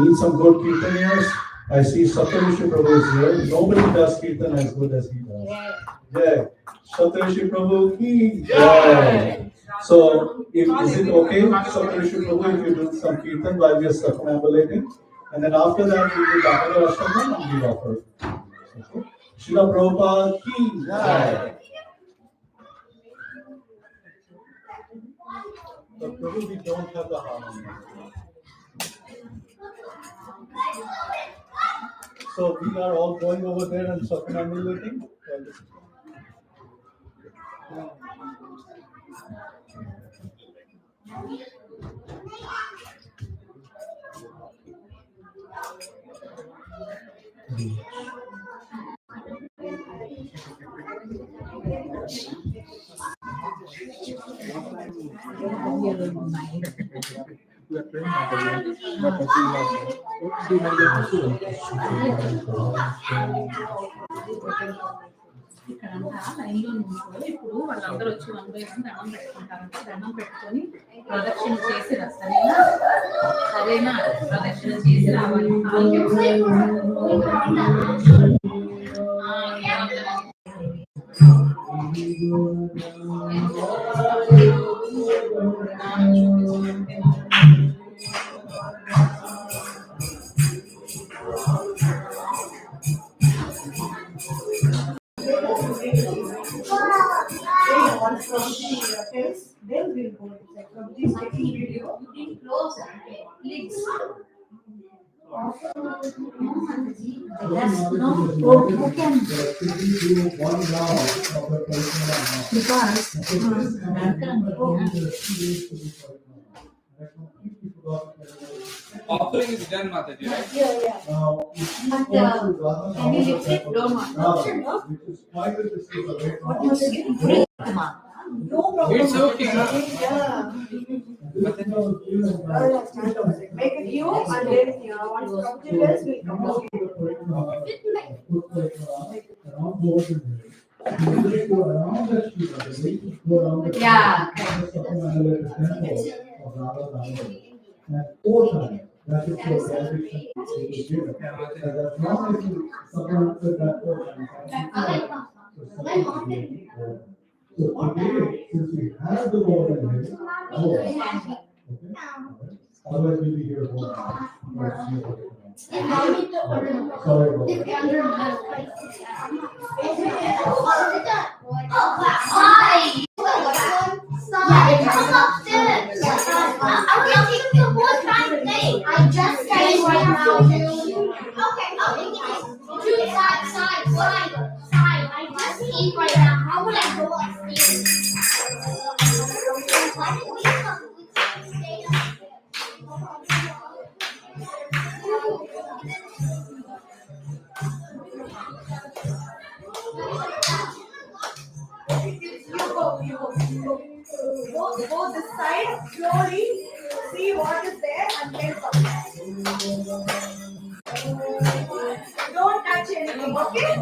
Speaker 1: need some good kirtaniyas. I see Saptarishi Prabhu is here. Nobody does kirtan as good as he does. Yeah. Saptarishi Prabhu ki jai. So, is it okay, Saptarishi Prabhu, if you do some kirtan while we are circumambulating? And then after that, we will Damodar Ashtakam and we offer. Okay. Srila Prabhupada ki jai. But Prabhu, we don't have the harmony. So we are all going over there and circumambulating.
Speaker 6: ఇక్కడంతా లైన్లో నుంచో ఇప్పుడు వాళ్ళందరూ వచ్చి 1 by 1 దండం పెట్టుకుంటారంటే దండం పెట్టుకొని ప్రదక్షిణ చేసి సరేనా సరేనా ప్రదక్షిణ చేసి రావాలి
Speaker 8: Then we'll go inside. From this taking video.
Speaker 6: Close lids.
Speaker 3: Offering is done, Mataji, right?
Speaker 8: Yeah.
Speaker 6: Can you lift it? Don't
Speaker 8: No problem.
Speaker 3: It's okay.
Speaker 8: Yeah. Make a queue and then once computers will come out.
Speaker 6: Yeah.
Speaker 1: And 4 times. That is your salvation. As long as you someone said that 4 times. So today, since we have the Lord in here, okay? Otherwise we'll be here for sorry about
Speaker 2: I just said right now. Okay, side. I just eat right now. How would I go upstairs? Why did we come?
Speaker 8: Go this side slowly, see what is there and then come. Don't touch anything, okay?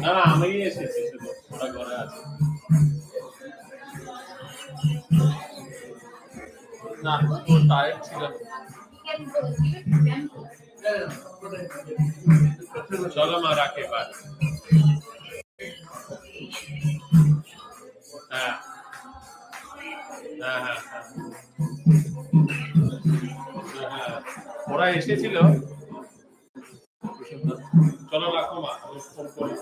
Speaker 12: না না আমি এসেছি শুধু ওরা ঘরে আছে না তো টায়ার্ড ছিল চলো মা রাখে বাই হ্যাঁ হ্যাঁ হ্যাঁ হ্যাঁ ওরা এসেছিল চলো রাখো মা ফোন করি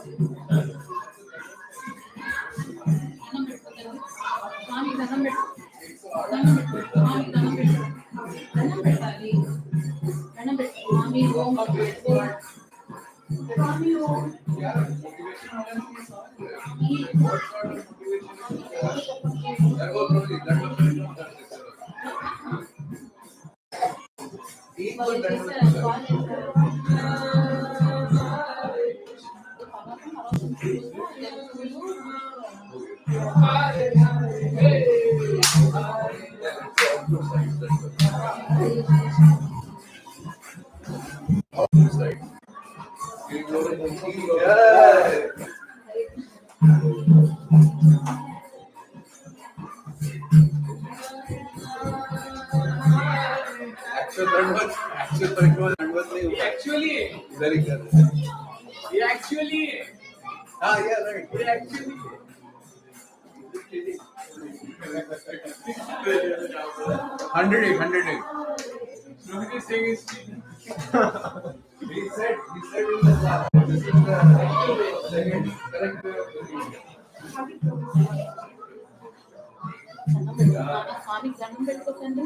Speaker 6: స్వామికి దండం పెట్టుకోకండి,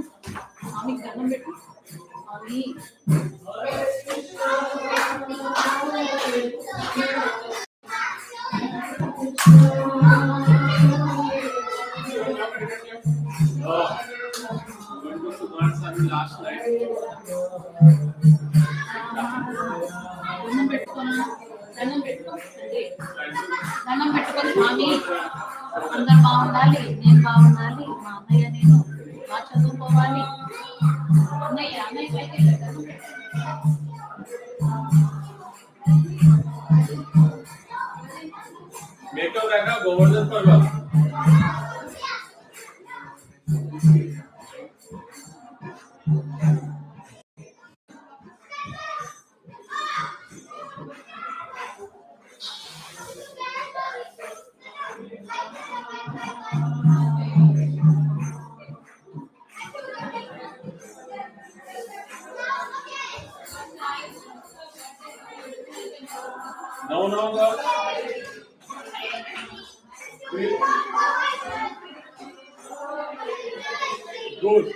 Speaker 6: స్వామికి దండం పెట్టు స్వామి. దండం పెట్టుకోనా, దండం పెట్టుకోండి, దండం పెట్టుకొని స్వామి అందరు బాగుండాలి, నేను బాగుండాలి, మా అన్నయ్య నేను బాగా చదువుకోవాలి. అన్నయ్య అన్నయ్య పైకి వెళ్ళాను.
Speaker 12: मेकअप रहेगा गोवर्धन पर्वत. No. Good.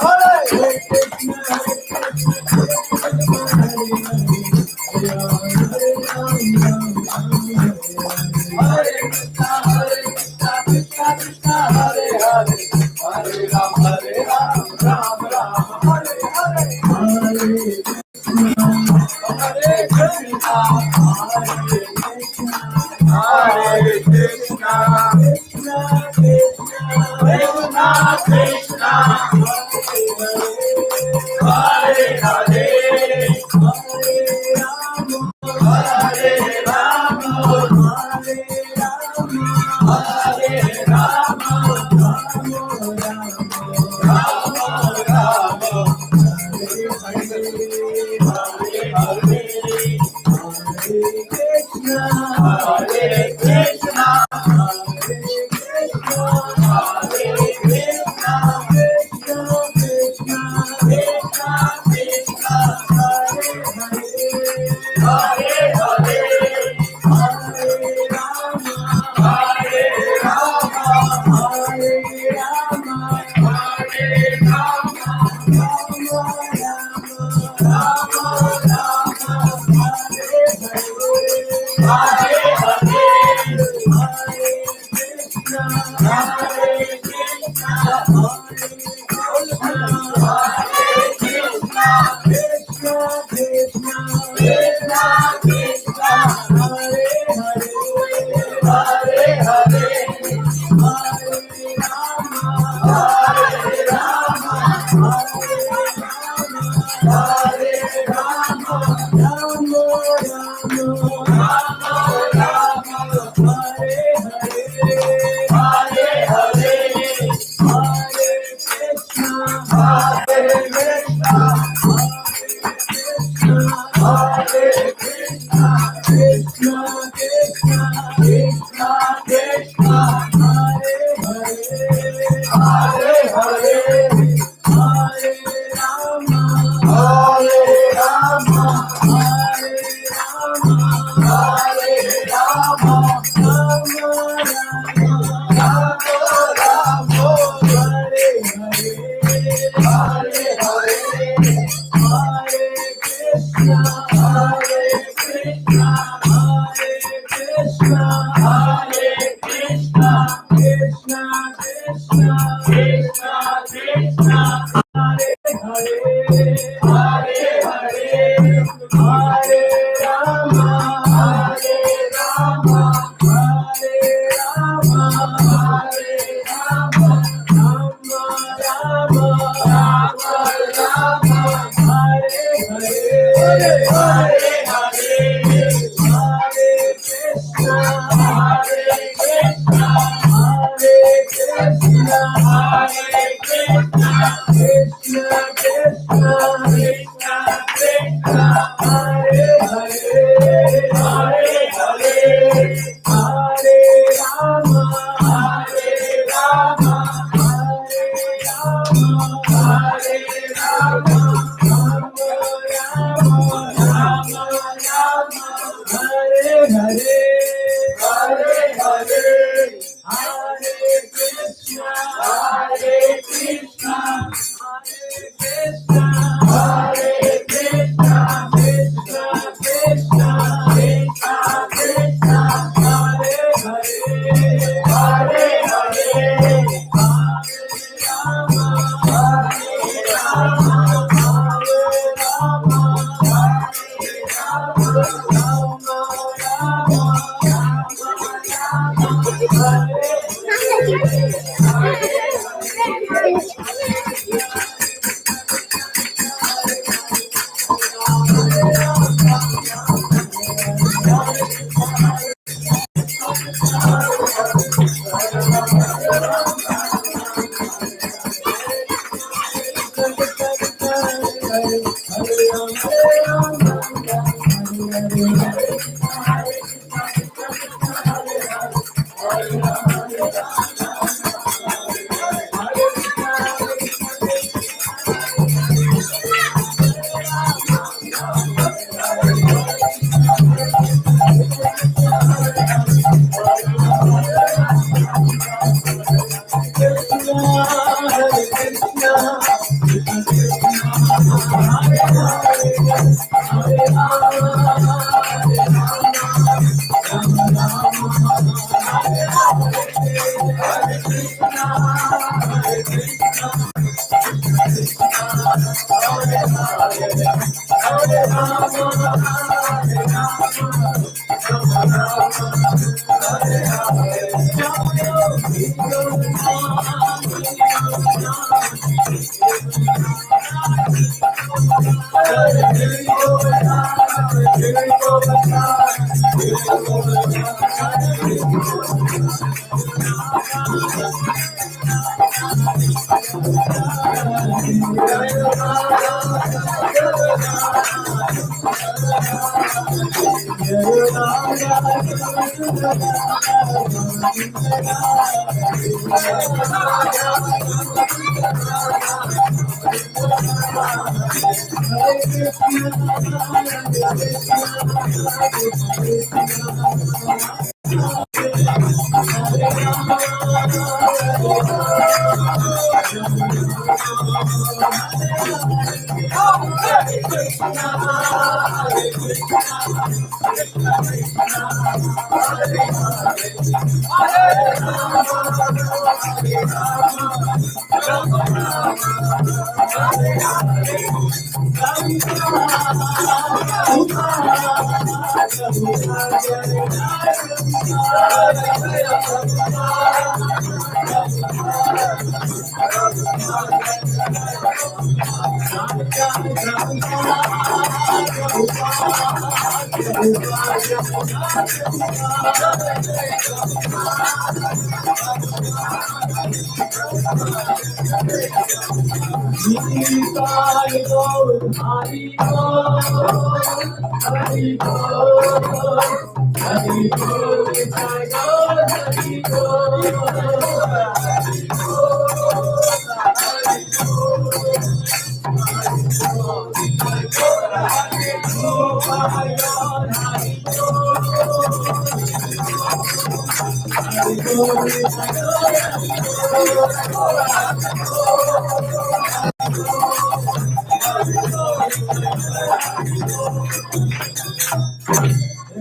Speaker 19: Hare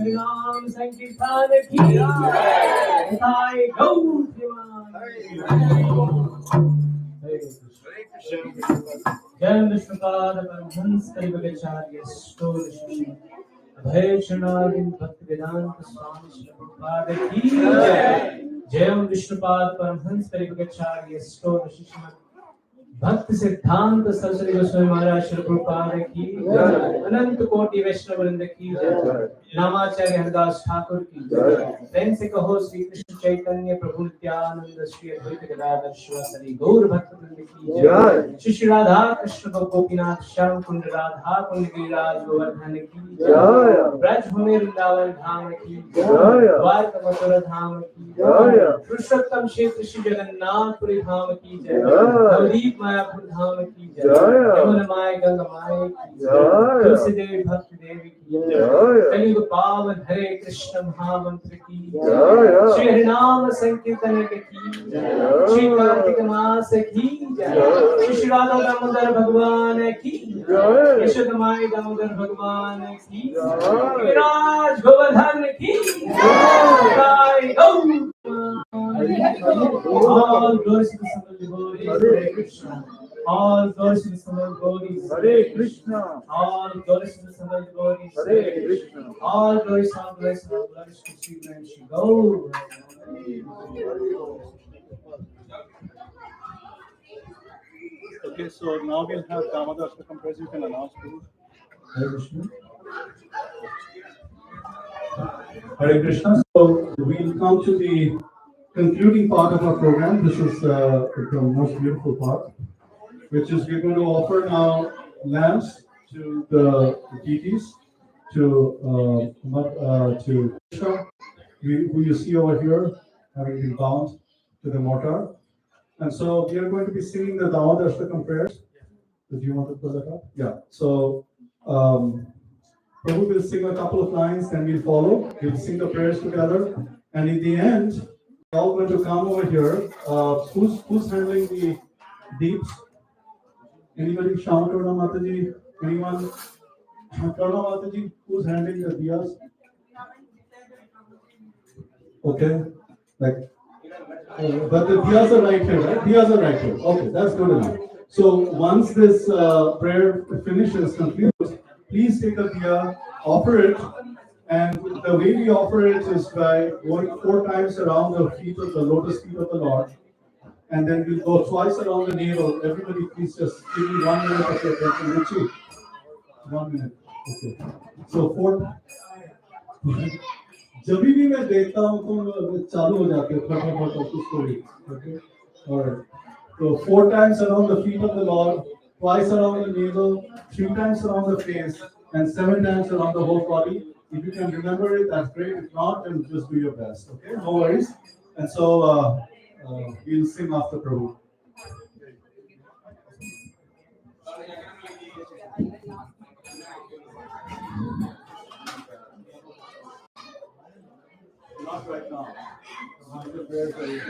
Speaker 19: नाम संकीर्तन की जय निताय गौर जय विष्णुपाद परमहंस परिवराचार्य स्टोर अभय चरणारिंद भक्त वेदांत स्वामी श्री प्रभुपाद की जय जय विष्णुपाद परमहंस परिवराचार्य स्टोर भक्त सिद्धांत सरस्वती गोस्वामी महाराज श्री प्रभुपाद की जय अनंत कोटि वैष्णव वृंद की जय नामाचार्य हरदास ठाकुर की जय प्रेम से कहो श्री कृष्ण चैतन्य प्रभु नित्यानंद श्री अद्वैत गदाधर शिवासादि गौर भक्त वृंद की जय श्री श्री राधा कृष्ण गोपीनाथ श्याम कुंड राधा कुंड गिरिराज गोवर्धन की जय ब्रजभूमि वृंदावन धाम की जय द्वारका मथुरा धाम की जय पुरुषोत्तम क्षेत्र श्री जगन्नाथपुरी धाम की जय नवदीप मायापुर धाम की जय यमुना माय गंगा माय की जय तुलसी देवी भक्ति देवी की जय कलियुग पावन हरे कृष्ण महामंत्र की जय श्री हरिनाम संकीर्तन की जय श्री कार्तिक मास की जय श्री राधा दामोदर भगवान की जय यशोदा माई दामोदर भगवान की जय विराज गोवर्धन की जय गौ all glories to the Son of the Lord, Hare Krishna. All glories to the Son of the Lord, Hare Krishna. All glories to the Son of the Lord, Hare Krishna. All glories to Sri Ram Shri Gaur.
Speaker 1: Okay, so now we'll have Damodar Ashtakam press. You can announce, please. Hare Krishna. Hare Krishna. So we'll come to the concluding part of our program. This is the most beautiful part, which is we're going to offer now lamps to the deities, to Krishna, who you see over here, having been bound to the mortar. And so we are going to be singing the Damodar Ashtakam prayers. Do you want to pull that up? Yeah. So Prabhu will sing a couple of lines, then we'll follow. We'll sing the prayers together. And in the end, we're all going to come over here. Who's handling the deeps? Anybody? Shama Karna Mataji? Anyone? Karna Mataji, who's handling the diyas? Okay. But the diyas are right here, right? Diyas are right here. Okay, that's good enough. So once this prayer finishes, concludes, please take a diya, offer it, and the way we offer it is by going 4 times around the feet of the lotus feet of the Lord, and then we'll go twice around the navel. Everybody, please just give me 1 minute of your attention. Ruchi, 1 minute. Okay. So 4. जब भी मैं देखता हूँ तो चालू हो जाते हैं फटाफट story. Okay. All right. So 4 times around the feet of the Lord, twice around the navel, 3 times around the face, and 7 times around the whole body. If you can remember it, that's great. If not, then just do your best. Okay, no worries. And so we'll sing after Prabhu. Not right now.
Speaker 19: after prayer for you.